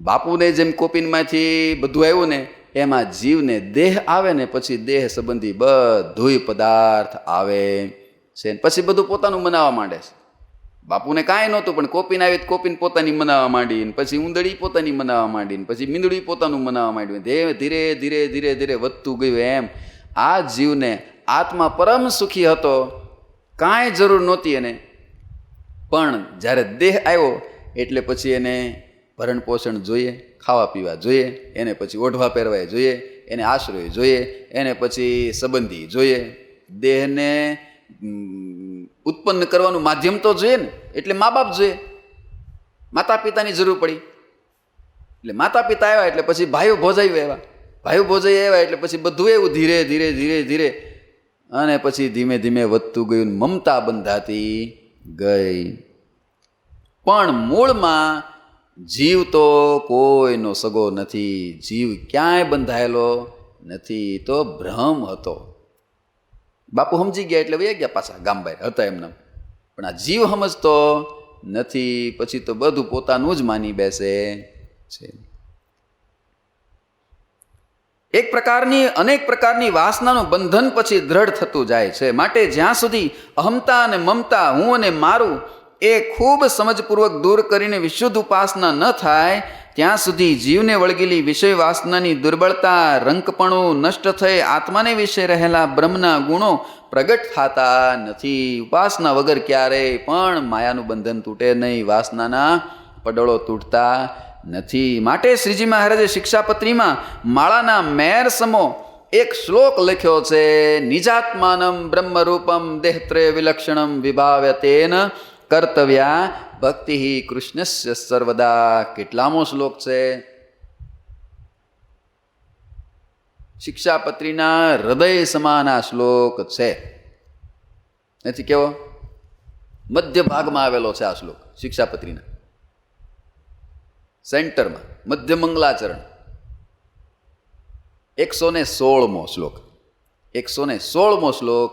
બાપુને જેમ કોપીનમાંથી બધું આવ્યું ને એમાં જીવને દેહ આવે ને પછી દેહ સંબંધી બધુંય પદાર્થ આવે છે. પછી બધું પોતાનું મનાવવા માંડે છે. બાપુને કાંઈ નહોતું પણ કોપીન આવી કોપીન પોતાની મનાવવા માંડીને પછી ઉંદડી પોતાની મનાવવા માંડીને પછી મીંદડી પોતાનું મનાવવા માંડ્યું. ધીરે ધીરે ધીરે ધીરે વધતું ગયું. એમ આ જીવને આત્મા પરમ સુખી હતો, કાંઈ જરૂર નહોતી એને. પણ જ્યારે દેહ આવ્યો એટલે પછી એને ભરણ પોષણ જોઈએ, ખાવા પીવા જોઈએ, એને પછી ઓઢવા પહેરવા જોઈએ, એને આશ્રય જોઈએ, એને પછી સંબંધી જોઈએ, દેહને ઉત્પન્ન કરવાનું માધ્યમ તો જોઈએ ને, એટલે મા બાપ જોઈએ, માતા પિતાની જરૂર પડી. એટલે માતા પિતા આવ્યા એટલે પછી ભાઈઓ ભોજાઈ આવ્યા, ભાઈઓ ભોજાઈ આવ્યા એટલે પછી બધું એવું ધીરે ધીરે ધીરે ધીરે અને પછી ધીમે ધીમે વધતું ગયું, મમતા બંધાતી ગઈ. પણ મૂળમાં જીવ તો કોઈનો સગો નથી, જીવ ક્યાંય બંધાયેલો નથી, તો ભ્રમ હતો. બાપુ સમજી ગયા એટલે વહી ગયા પાછા ગામ બહાર હતા એમના. પણ આ જીવ સમજતો નથી, પછી તો બધું પોતાનું જ માની બેસે છે. અનેક પ્રકારની વાસનાનું બંધન પછી દ્રઢ થતું જાય છે. માટે જ્યાં સુધી અહમતા અને મમતા, હું અને મારું, એ ખૂબ સમજપૂર્વક દૂર કરીને વિશુદ્ધ ઉપાસના ન થાય ત્યાં સુધી જીવને વળગેલી વિષય વાસનાની દુર્બળતા, રંકપણું નષ્ટ થઈ આત્માને વિશે રહેલા બ્રહ્મના ગુણો પ્રગટ થતા નથી. ઉપાસના વગર ક્યારેય પણ માયાનું બંધન તૂટે નહીં, વાસનાના પડળો તૂટતા નથી. માટે શ્રીજી મહારાજે શિક્ષાપત્રીમાં માળાના મેર સમો એક શ્લોક લખ્યો છે. નિજાત્માનમ બ્રહ્મરૂપમ દેહત્રય વિલક્ષણમ વિભાવ્યતેન કર્તવ્યા ભક્તિ કૃષ્ણસ્ય સર્વદા. કેટલામો શ્લોક છે? શિક્ષાપત્રીના હૃદય સમાન આ શ્લોક છે. નથી કેવો? મધ્ય ભાગમાં આવેલો છે આ શ્લોક શિક્ષાપત્રીના, સેન્ટરમાં મધ્ય મંગલાચરણ. 116મો શ્લોક, 116મો શ્લોક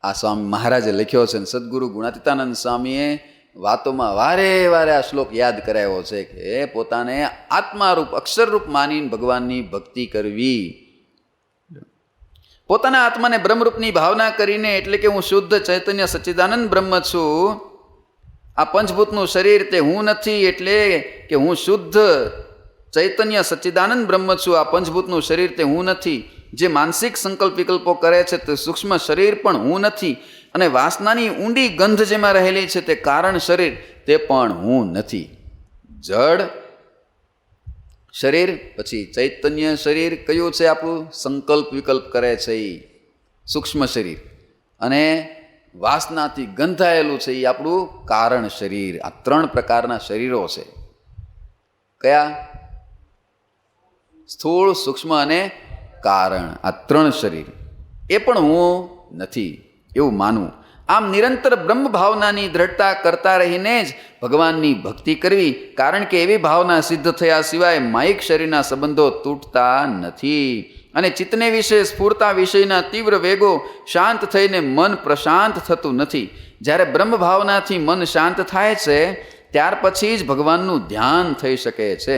આ સ્વામી મહારાજે લખ્યો છે. સદગુરુ ગુણાતીતાનંદ સ્વામીએ વાતોમાં વારે વારે આ શ્લોક યાદ કરાવ્યો છે કે પોતાને આત્મારૂપ અક્ષરરૂપ માનીને ભગવાનની ભક્તિ કરવી. પોતાના આત્માને બ્રહ્મરૂપની ભાવના કરીને, એટલે કે હું શુદ્ધ ચૈતન્ય સચ્ચિદાનંદ બ્રહ્મ છું, આ પંચભૂતનું શરીર તે હું નથી, એટલે કે હું શુદ્ધ ચૈતન્ય સચ્ચિદાનંદ બ્રહ્મ છું, આ પંચભૂતનું શરીર તે હું નથી. જે માનસિક સંકલ્પ વિકલ્પો કરે છે તે સૂક્ષ્મ શરીર પણ હું નથી, અને વાસનાની ઊંડી ગંધ જેમાં રહેલી છે તે કારણ શરીર તે પણ હું નથી. જડ શરીર, પછી ચૈતન્ય શરીર કયું છે આપણું? સંકલ્પ વિકલ્પ કરે છે એ સૂક્ષ્મ શરીર, અને વાસનાથી ગંધાયેલું છે એ આપણું કારણ શરીર. આ 3 પ્રકારના શરીરો છે. કયા? સ્થૂળ, સૂક્ષ્મ અને કારણ. આ 3 શરીર એ પણ હું નથી એવું માનવું. આમ નિરંતર બ્રહ્મ ભાવનાની દ્રઢતા કરતા રહીને જ ભગવાનની ભક્તિ કરવી, કારણ કે એવી ભાવના સિદ્ધ થયા સિવાય માયિક શરીરના સંબંધો તૂટતા નથી. અને ચિત્તને વિશે સ્ફૂરતા વિષયના તીવ્ર વેગો શાંત થઈને મન પ્રશાંત થતું નથી. જ્યારે બ્રહ્મ ભાવનાથી મન શાંત થાય છે ત્યાર પછી જ ભગવાનનું ધ્યાન થઈ શકે છે.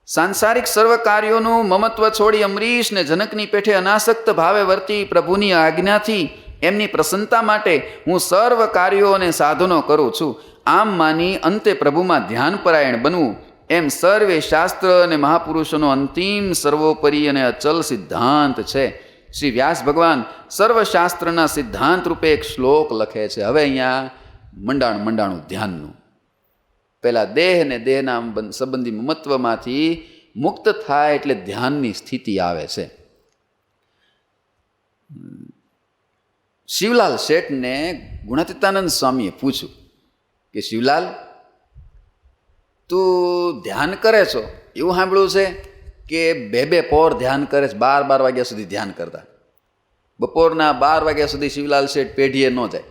સાંસારિક સર્વ કાર્યોનું મમત્વ છોડી અમરીશ ને જનકની પેઠે અનાસક્ત ભાવે વર્તી પ્રભુની આજ્ઞાથી એમની પ્રસન્નતા માટે હું સર્વ કાર્યો અને સાધનો કરું છું, આમ માની અંતે પ્રભુમાં ધ્યાનપરાયણ બનવું, એમ સર્વે શાસ્ત્ર અને મહાપુરુષોનો અંતિમ સર્વોપરી અને અચલ સિદ્ધાંત છે. શ્રી વ્યાસ ભગવાન સર્વશાસ્ત્રના સિદ્ધાંત રૂપે એક શ્લોક લખે છે. હવે અહીંયા મંડાણું ધ્યાનનું. પહેલાં દેહ ને દેહના સંબંધી મમત્વમાંથી મુક્ત થાય એટલે ધ્યાનની સ્થિતિ આવે છે. શિવલાલ શેઠને ગુણાતીતાનંદ સ્વામીએ પૂછ્યું કે શિવલાલ, તું ધ્યાન કરે છો એવું સાંભળ્યું છે કે 2 પોર ધ્યાન કરે છે, 12 વાગ્યા સુધી ધ્યાન કરતા. બપોરના 12 વાગ્યા સુધી શિવલાલ શેઠ પેઢીએ ન જાય,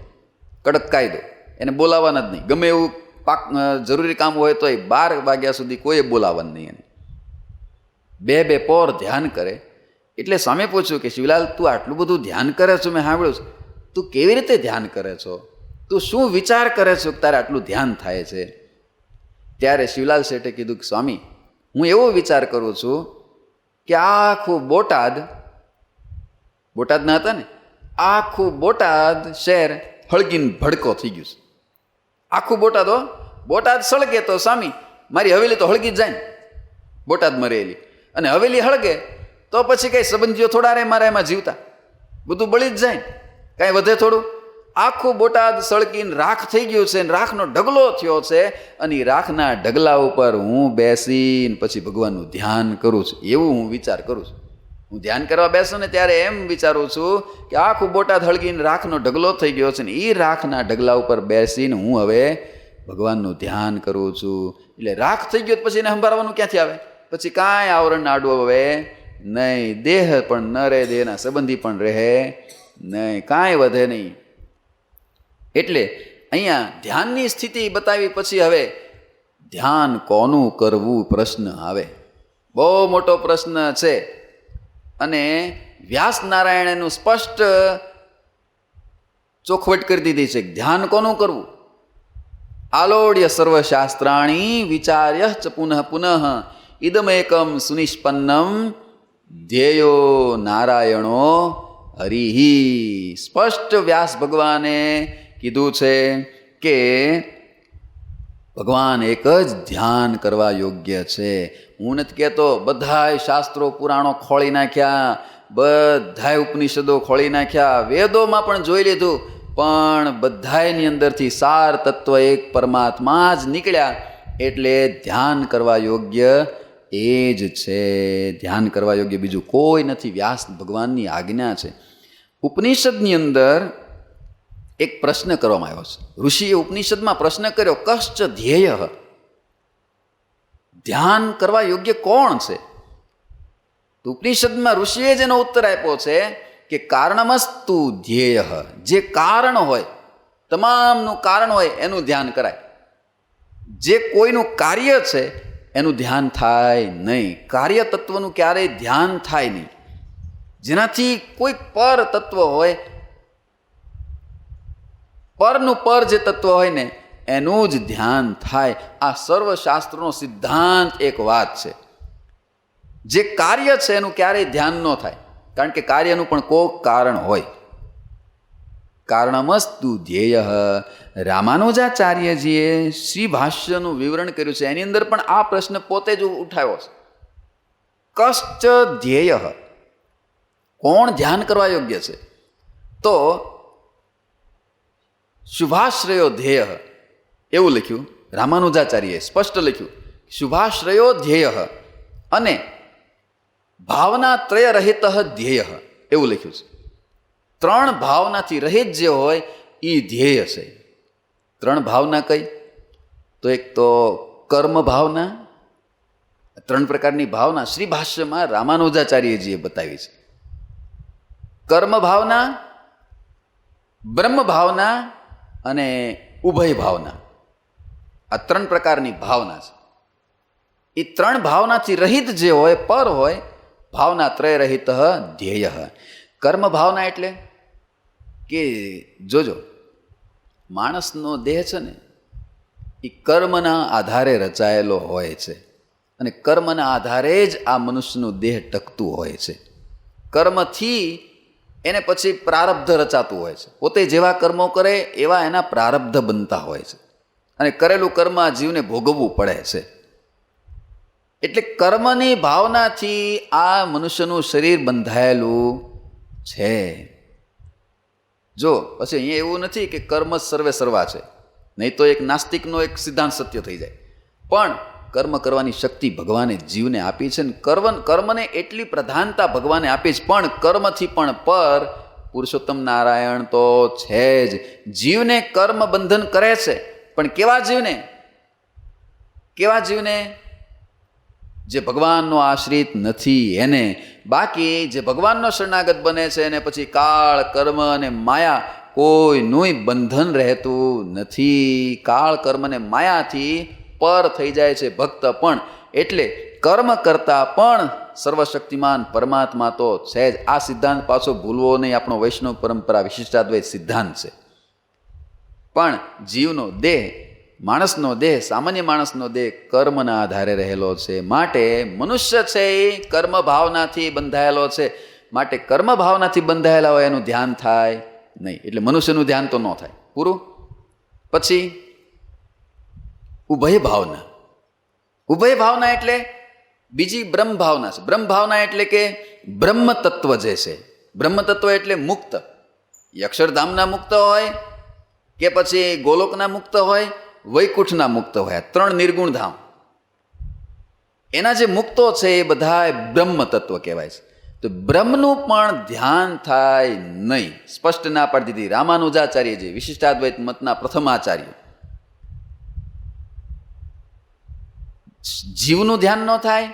કડક કાયદો, એને બોલાવવાના જ નહીં. ગમે એવું જરૂરી કામ હોય તો 12 વાગ્યા સુધી કોઈએ બોલાવવાનું નહીં. એને 2 પોર ધ્યાન કરે. એટલે સામે પૂછ્યું કે શિવલાલ, તું આટલું બધું ધ્યાન કરે છો, મેં સાંભળ્યું છે, તું કેવી રીતે ધ્યાન કરે છો, તું શું વિચાર કરે છો કે તારે આટલું ધ્યાન થાય છે? ત્યારે શિવલાલ શેઠે કીધું કે સ્વામી, હું એવો વિચાર કરું છું કે આખું બોટાદના હતા ને, આખું બોટાદ શહેર હળગીને ભડકો થઈ ગયું છે. આખું બોટાદ સળગે તો સ્વામી મારી હવેલી તો હળગી જ જાય ને, બોટાદમાં રહેલી. અને હવેલી હળગે તો પછી કઈ સંબંધીઓ થોડા રે મારા એમાં જીવતા, બધું બળી જ જાય, કાંઈ વધે થોડું. આખું બોટાદ સળગીને રાખ થઈ ગયું છે, રાખનો ઢગલો થયો છે, અને રાખના ઢગલા ઉપર હું બેસીને પછી ભગવાનનું ધ્યાન કરું છું. એવું હું વિચાર કરું છું. હું ધ્યાન કરવા બેસું ને ત્યારે એમ વિચારું છું કે આખું બોટાદ હળગીને રાખનો ઢગલો થઈ ગયો છે ને એ રાખના ઢગલા ઉપર બેસીને હું હવે ભગવાનનું ધ્યાન કરું છું. એટલે રાખ થઈ ગયો પછી એને સંભાળવાનું ક્યાંથી આવે? પછી કાંઈ આવરણ આડવું હવે નહીં, દેહ પણ ન રહે, દેહના સંબંધી પણ રહે નહીં, કાંઈ વધે નહીં. એટલે અહીંયા ધ્યાનની સ્થિતિ બતાવી પછી હવે ધ્યાન કોનું કરવું પ્રશ્ન આવે. બહુ મોટો પ્રશ્ન છે. અને વ્યાસ નારાયણ એનું સ્પષ્ટ ચોખવટ કરી દીધી છે. ધ્યાન કોનું કરવું? આલોડ્ય સર્વશાસ્ત્રાણી વિચાર્ય ચ પુનઃ પુનઃ ઇદમેકમ સુનિષ્પન્નમ ધ્યેયો નારાયણો હરિહિ. સ્પષ્ટ વ્યાસ ભગવાને કીધું છે કે ભગવાન એક જ ધ્યાન કરવા યોગ્ય છે. હું નથી કહેતો બધાય શાસ્ત્રો પુરાણો ખોળી નાખ્યા, બધાય ઉપનિષદો ખોળી નાખ્યા, વેદોમાં પણ જોઈ લીધું, પણ બધાયની અંદરથી સાર તત્વ એક પરમાત્મા જ નીકળ્યા. એટલે ધ્યાન કરવા યોગ્ય એ જ છે. ધ્યાન કરવા યોગ્ય બીજું કોઈ નથી. વ્યાસ ભગવાનની આજ્ઞા છે. ઉપનિષદની અંદર એક પ્રશ્ન કરવામાં આવ્યો છે. ઋષિએ ઉપનિષદમાં પ્રશ્ન કર્યો, કશ્ચ ધ્યેય, ધ્યાન કરવા યોગ્ય કોણ છે? તો ઉપનિષદમાં ઋષિએ જ એનો ઉત્તર આપ્યો છે કે કારણમસ્તુ ધ્યેય, જે કારણ હોય, તમામનું કારણ હોય એનું ધ્યાન કરાય. જે કોઈનું કાર્ય છે એનું ધ્યાન થાય નહીં. કાર્ય તત્વનું ક્યારેય ધ્યાન થાય નહીં. જેનાથી કોઈ પર તત્વ હોય, પરનું પર જે તત્વ હોય ને એનું જ ધ્યાન થાય. આ સર્વશાસ્ત્રનો સિદ્ધાંત એક વાત છે. જે કાર્ય છે એનું ક્યારેય ધ્યાન ન થાય, કારણ કે કાર્યનું પણ કોઈક કારણ હોય. કારણમસ્તુ ધ્યેય. રામાનુજાચાર્યજીએ શ્રી ભાષ્યનું વિવરણ કર્યું છે, એની અંદર પણ આ પ્રશ્ન પોતે જ ઉઠાવ્યો છે. કશ્ચ ધ્યેય, કોણ ધ્યાન કરવા યોગ્ય છે? તો શુભાશ્રયો ધ્યેય એવું લખ્યું. રામાનુજાચાર્યએ સ્પષ્ટ લખ્યું, શુભાશ્રયો ધ્યેય અને ભાવના ત્રય રહિત ધ્યેય એવું લખ્યું છે. ત્રણ ભાવનાથી રહિત જે હોય એ ધ્યેય છે. ત્રણ ભાવના કઈ? તો એક તો કર્મ ભાવના. ત્રણ પ્રકારની ભાવના શ્રી ભાષ્યમાં રામાનુજાચાર્યજીએ બતાવી છે. કર્મ ભાવના, બ્રહ્મ ભાવના અને ઉભય ભાવના. આ ત્રણ પ્રકારની ભાવના છે. એ ત્રણ ભાવનાથી રહિત જે હોય, પર હોય, ભાવના ત્રય રહિત ધ્યેય. કર્મ ભાવના એટલે કે જોજો, માણસનો દેહ છે ને એ કર્મના આધારે રચાયેલો હોય છે, અને કર્મના આધારે જ આ મનુષ્યનું દેહ ટકતું હોય છે. કર્મથી એને પછી પ્રારબ્ધ રચાતું હોય છે. પોતે જેવા કર્મો કરે એવા એના પ્રારબ્ધ બનતા હોય છે, અને કરેલું કર્મ આ જીવને ભોગવવું પડે છે. એટલે કર્મની ભાવનાથી આ મનુષ્યનું શરીર બંધાયેલું છે. જો પછી અહીંયા એવું નથી કે કર્મ જ સર્વે સર્વા છે, નહીં તો એક નાસ્તિકનો એક સિદ્ધાંત સત્ય થઈ જાય. પણ કર્મ કરવાની શક્તિ ભગવાને જીવને આપી છે, ને કર્મને એટલી પ્રધાનતા ભગવાને આપી છે. પણ કર્મથી પણ પર પુરુષોત્તમ નારાયણ તો છે જ. જીવને કર્મ બંધન કરે છે, પણ કેવા જીવને? કેવા જીવને? જે ભગવાનનો આશ્રિત નથી એને. બાકી જે ભગવાનનો શરણાગત બને છે એને પછી કાળ, કર્મ અને માયા કોઈનું બંધન રહેતું નથી. કાળ, કર્મ અને માયાથી પર થઈ જાય છે ભક્ત પણ. એટલે કર્મ કરતા પણ સર્વશક્તિમાન પરમાત્મા તો છે જ. આ સિદ્ધાંત પાછો ભૂલવો નહીં. આપણો વૈષ્ણવ પરંપરા વિશિષ્ટાદ્વૈત સિદ્ધાંત છે. પણ જીવનો દેહ, માણસનો દેહ, સામાન્ય માણસનો દેહ કર્મના આધારે રહેલો છે. માટે મનુષ્ય છે એ કર્મ ભાવનાથી બંધાયેલો છે. માટે કર્મ ભાવનાથી બંધાયેલા હોય એનું ધ્યાન થાય નહીં. એટલે મનુષ્યનું ધ્યાન તો ન થાય. પૂરું. પછી ઉભય ભાવના. ઉભય ભાવના એટલે બીજી બ્રહ્મ ભાવના છે. બ્રહ્મ ભાવના એટલે કે બ્રહ્મ તત્વ જે છે. બ્રહ્મ તત્વ એટલે મુક્ત. એ અક્ષરધામના મુક્ત હોય કે પછી ગોલોકના મુક્ત હોય, વૈકુંઠના મુક્ત હોય. 3 નિર્ગુણ ધામ, એના જે મુક્તો છે એ બધા બ્રહ્મ તત્વ કહેવાય છે. તો બ્રહ્મનું પણ ધ્યાન થાય નહીં. સ્પષ્ટ ના પાડી દીધી રામાનુજાચાર્યજી, વિશિષ્ટાદ્વૈત મતના પ્રથમ આચાર્ય. જીવનું ધ્યાન ન થાય,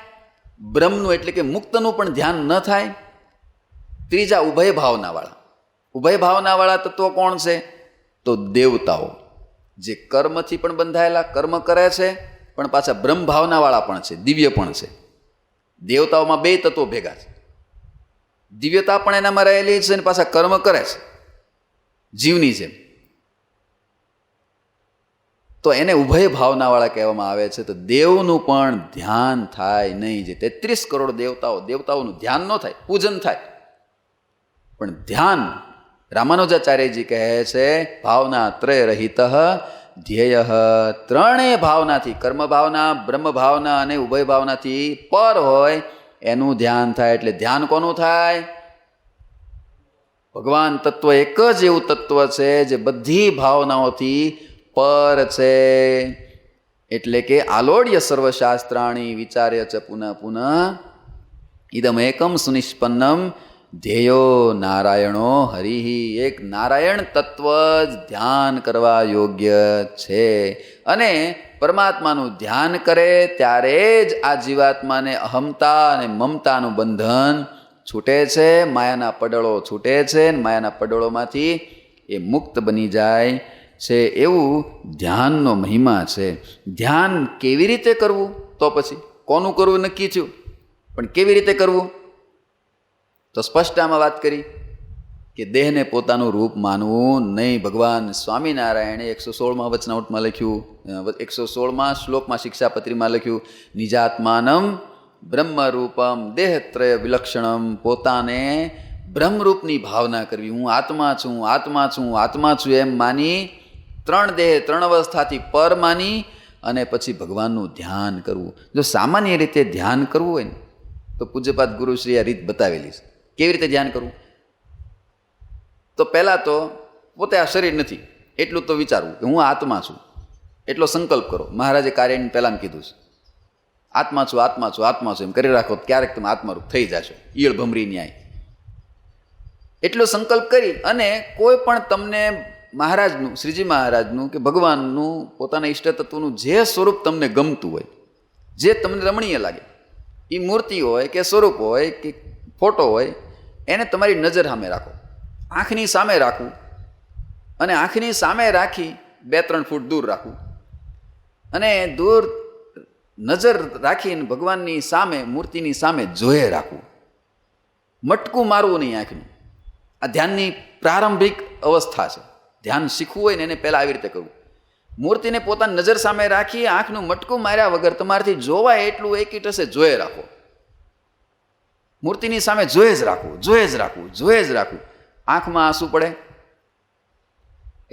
બ્રહ્મનું એટલે કે મુક્તનું પણ ધ્યાન ન થાય. ત્રીજા ઉભય ભાવનાવાળા. ઉભય ભાવનાવાળા તત્વો કોણ છે? તો દેવતાઓ, જે કર્મથી પણ બંધાયેલા, કર્મ કરે છે પણ પાછા બ્રહ્મ ભાવનાવાળા પણ છે, દિવ્ય પણ છે. દેવતાઓમાં 2 તત્વો ભેગા છે. દિવ્યતા પણ એનામાં રહેલી છે અને પાછા કર્મ કરે છે જીવની જેમ. તો એને ઉભય ભાવનાવાળા કહેવામાં આવે છે. તો દેવનું પણ ધ્યાન થાય નહીં. જે 33 કરોડ દેવતાઓનું ધ્યાન ન થાય, પૂજન થાય પણ ધ્યાન, રામાનુજાચાર્યજી કહે છે ભાવના ત્રય રહિત ધ્યેય. 3 ભાવનાથી, કર્મ ભાવના, બ્રહ્મ ભાવના અને ઉભય ભાવનાથી પર હોય એનું ધ્યાન થાય. એટલે ધ્યાન કોનું થાય? ભગવાન તત્વ એક જ એવું તત્વ છે જે બધી ભાવનાઓથી પર છે. એટલે કે આલોડ્ય સર્વશાસ્ત્રાણી વિચાર્ય ચ પુનઃ પુનઃ ઇદમ એકમ સુનિષ્પન્નમ ધ્યેયો નારાયણો હરિ. એક નારાયણ તત્વ જ ધ્યાન કરવા યોગ્ય છે. અને પરમાત્માનું ધ્યાન કરે ત્યારે જ આ જીવાત્માને અહમતા અને મમતાનું બંધન છૂટે છે, માયાના પડળો છૂટે છે, માયાના પડળોમાંથી એ મુક્ત બની જાય છે. એવું ધ્યાનનો મહિમા છે. ધ્યાન કેવી રીતે કરવું? તો પછી કોનું કરવું નક્કી થયું, પણ કેવી રીતે કરવું? તો સ્પષ્ટ આમાં વાત કરી કે દેહને પોતાનું રૂપ માનવું નહીં. ભગવાન સ્વામિનારાયણે 116માં વચનામૃતમાં લખ્યું, 116માં શ્લોકમાં શિક્ષાપત્રીમાં લખ્યું, નિજાત્માનમ બ્રહ્મરૂપમ દેહત્રય વિલક્ષણમ. પોતાને બ્રહ્મરૂપની ભાવના કરવી. હું આત્મા છું, આત્મા છું, આત્મા છું એમ માની 3 દેહ 3 અવસ્થાથી પર માની અને પછી ભગવાનનું ધ્યાન કરવું. જો સામાન્ય રીતે ધ્યાન કરવું હોય ને તો પૂજ્યપાદ ગુરુશ્રી આ રીત બતાવેલી છે. કેવી રીતે ધ્યાન કરવું? તો પહેલાં તો પોતે આ શરીર નથી એટલું તો વિચારવું કે હું આત્મા છું, એટલો સંકલ્પ કરો. મહારાજે કાર્યની પહેલાં કીધું છે, આત્મા છું, આત્મા છું, આત્મા છું એમ કરી રાખો, ક્યારેક તમે આત્મારૂપ થઈ જશો. ઈયળ ભમરી ન્યાય. એટલો સંકલ્પ કરી અને કોઈ પણ તમને મહારાજનું, શ્રીજી મહારાજનું કે ભગવાનનું, પોતાના ઈષ્ટ તત્વનું જે સ્વરૂપ તમને ગમતું હોય, જે તમને રમણીય લાગે, એ મૂર્તિ હોય કે સ્વરૂપ હોય કે ફોટો હોય, એને તમારી નજર સામે રાખો. આંખની સામે રાખવું અને આંખની સામે રાખી 2-3 ફૂટ દૂર રાખવું અને દૂર નજર રાખીને ભગવાનની સામે, મૂર્તિની સામે જોયે રાખવું. મટકું મારવું નહીં આંખનું. આ ધ્યાનની પ્રારંભિક અવસ્થા છે. ધ્યાન શીખવું હોય ને એને પહેલાં આવી રીતે કરવું. મૂર્તિને પોતાની નજર સામે રાખી આંખનું મટકું માર્યા વગર તમારાથી જોવાય એટલું એક ટસે જોયે રાખો. મૂર્તિની સામે જોયે જ રાખવું, જોયે જ રાખવું, જોયે જ રાખવું. આંખમાં આંસુ પડે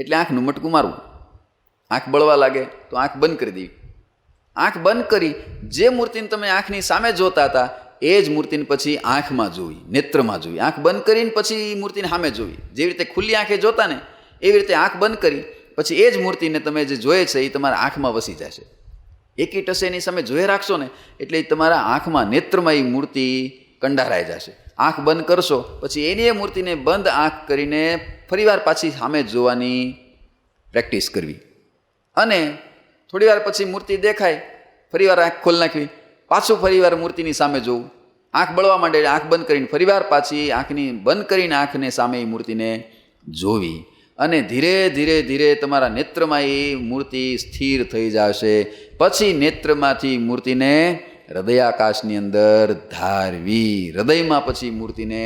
એટલે આંખનું મટકું મારવું. આંખ બળવા લાગે તો આંખ બંધ કરી દેવી. આંખ બંધ કરી જે મૂર્તિને તમે આંખની સામે જોતા હતા એ જ મૂર્તિને પછી આંખમાં જોવી, નેત્રમાં જોવી. આંખ બંધ કરીને પછી એ મૂર્તિને સામે જોવી. જેવી રીતે ખુલ્લી આંખે જોતા ને એવી રીતે આંખ બંધ કરી પછી એ જ મૂર્તિને તમે જે જોઈએ છે એ તમારા આંખમાં વસી જશે. એકી ટસે એની સામે જોઈ રાખશો ને એટલે એ તમારા આંખમાં, નેત્રમાં એ મૂર્તિ કંડારાઈ જશે. આંખ બંધ કરશો પછી એની એ મૂર્તિને બંધ આંખ કરીને ફરીવાર પાછી સામે જોવાની પ્રેક્ટિસ કરવી. અને થોડી વાર પછી મૂર્તિ દેખાય, ફરીવાર આંખ ખોલી નાખવી, પાછું ફરીવાર મૂર્તિની સામે જોવું. આંખ બળવા માંડે આંખ બંધ કરીને ફરીવાર પાછી આંખની બંધ કરીને આંખને સામે એ મૂર્તિને જોવી. અને ધીરે ધીરે ધીરે તમારા નેત્રમાં એ મૂર્તિ સ્થિર થઈ જશે. પછી નેત્રમાંથી મૂર્તિને હૃદયાકાશની અંદર ધારવી, હૃદયમાં પછી મૂર્તિને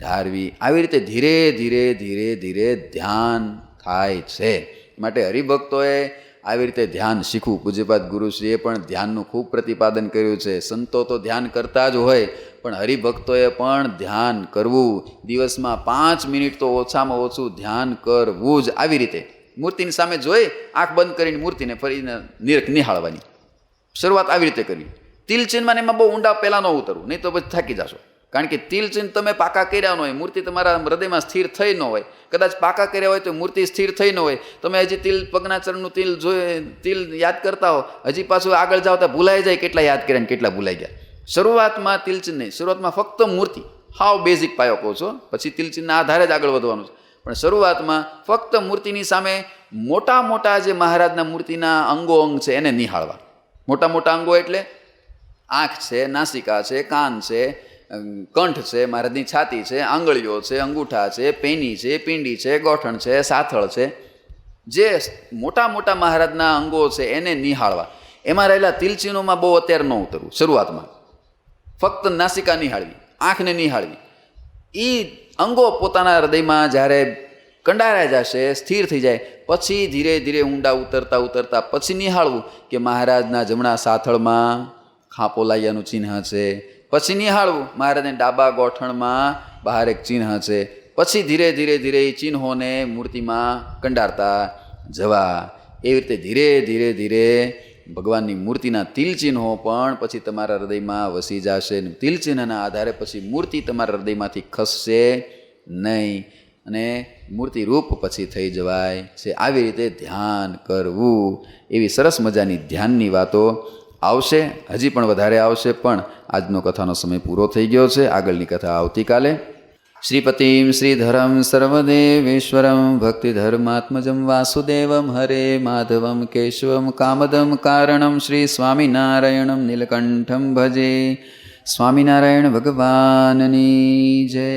ધારવી. આવી રીતે ધીરે ધીરે ધીરે ધીરે ધ્યાન થાય છે. માટે હરિભક્તોએ આવી રીતે ધ્યાન શીખવું. પૂજ્યપાદ ગુરુશ્રીએ પણ ધ્યાનનું ખૂબ પ્રતિપાદન કર્યું છે. સંતો તો ધ્યાન કરતા જ હોય, પણ હરિભક્તોએ પણ ધ્યાન કરવું. દિવસમાં 5 મિનિટ તો ઓછામાં ઓછું ધ્યાન કરવું જ. આવી રીતે મૂર્તિની સામે જોઈ આંખ બંધ કરીને મૂર્તિને ફરીને નિહાળવાની શરૂઆત આવી રીતે કરવી. તિલચિહ્નમાં એમાં બહુ ઊંડા પહેલાં ન ઉતરવું, નહીં તો પછી થાકી જશો. કારણ કે તિલચિહ્ન તમે પાકા કર્યા ન હોય, મૂર્તિ તમારા હૃદયમાં સ્થિર થઈ ન હોય. કદાચ પાકા કર્યા હોય તો મૂર્તિ સ્થિર થઈ ન હોય. તમે હજી તિલ પગના ચરણનું તિલ યાદ કરતા હો, હજી પાછું આગળ જાઓ તો ભૂલાઈ જાય કેટલા યાદ કર્યા ને કેટલા ભૂલાઈ ગયા. શરૂઆતમાં તિલચિહ્ન નહીં, શરૂઆતમાં ફક્ત મૂર્તિ, હાવ બેઝિક પાયો કહો છો. પછી તિલચિહ્નના આધારે જ આગળ વધવાનું છે. પણ શરૂઆતમાં ફક્ત મૂર્તિની સામે મોટા મોટા જે મહારાજના મૂર્તિના અંગો અંગ છે એને નિહાળવા. મોટા મોટા અંગો એટલે આંખ છે, નાસિકા છે, કાન છે, કંઠ છે, મહારાજની છાતી છે, આંગળીઓ છે, અંગૂઠા છે, પેની છે, પિંડી છે, ગોઠણ છે, સાથળ છે. જે મોટા મોટા મહારાજના અંગો છે એને નિહાળવા. એમાં રહેલા તિલચિહ્નોમાં બહુ અત્યારે ન ઉતરવું. શરૂઆતમાં ફક્ત નાસિકા નિહાળવી, આંખને નિહાળવી. એ અંગો પોતાના હૃદયમાં જ્યારે કંડારાઈ જશે, સ્થિર થઈ જાય, પછી ધીરે ધીરે ઊંડા ઉતરતા ઉતરતા પછી નિહાળવું કે મહારાજના જમણા સાથળમાં ખાંપો લાગ્યાનું ચિહ્ન છે. પછી નિહાળવું મહારાજને ડાબા ગોઠણમાં બહાર એક ચિહ્ન છે. પછી ધીરે ધીરે ધીરે એ ચિહ્નોને મૂર્તિમાં કંડારતા જવા. એવી રીતે ધીરે ધીરે ધીરે ભગવાનની મૂર્તિના તિલચિહ્નો પણ પછી તમારા હૃદયમાં વસી જશે. તિલચિહ્નના આધારે પછી મૂર્તિ તમારા હૃદયમાંથી ખસશે નહીં અને મૂર્તિ રૂપ પછી થઈ જવાય છે. આવી રીતે ધ્યાન કરવું. એવી સરસ મજાની ધ્યાનની વાતો આવશે, હજી પણ વધારે આવશે. પણ આજનો કથાનો સમય પૂરો થઈ ગયો છે. આગળની કથા આવતીકાલે. શ્રીપતિમ શ્રીધરમ સર્વદેવેશ્વરમ ભક્તિધર્માત્મજમ વાસુદેવમ હરે માધવમ કેશવમ કામદમ કારણમ શ્રી સ્વામિનારાયણમ નીલકંઠમ ભજે. સ્વામિનારાયણ ભગવાનની જય.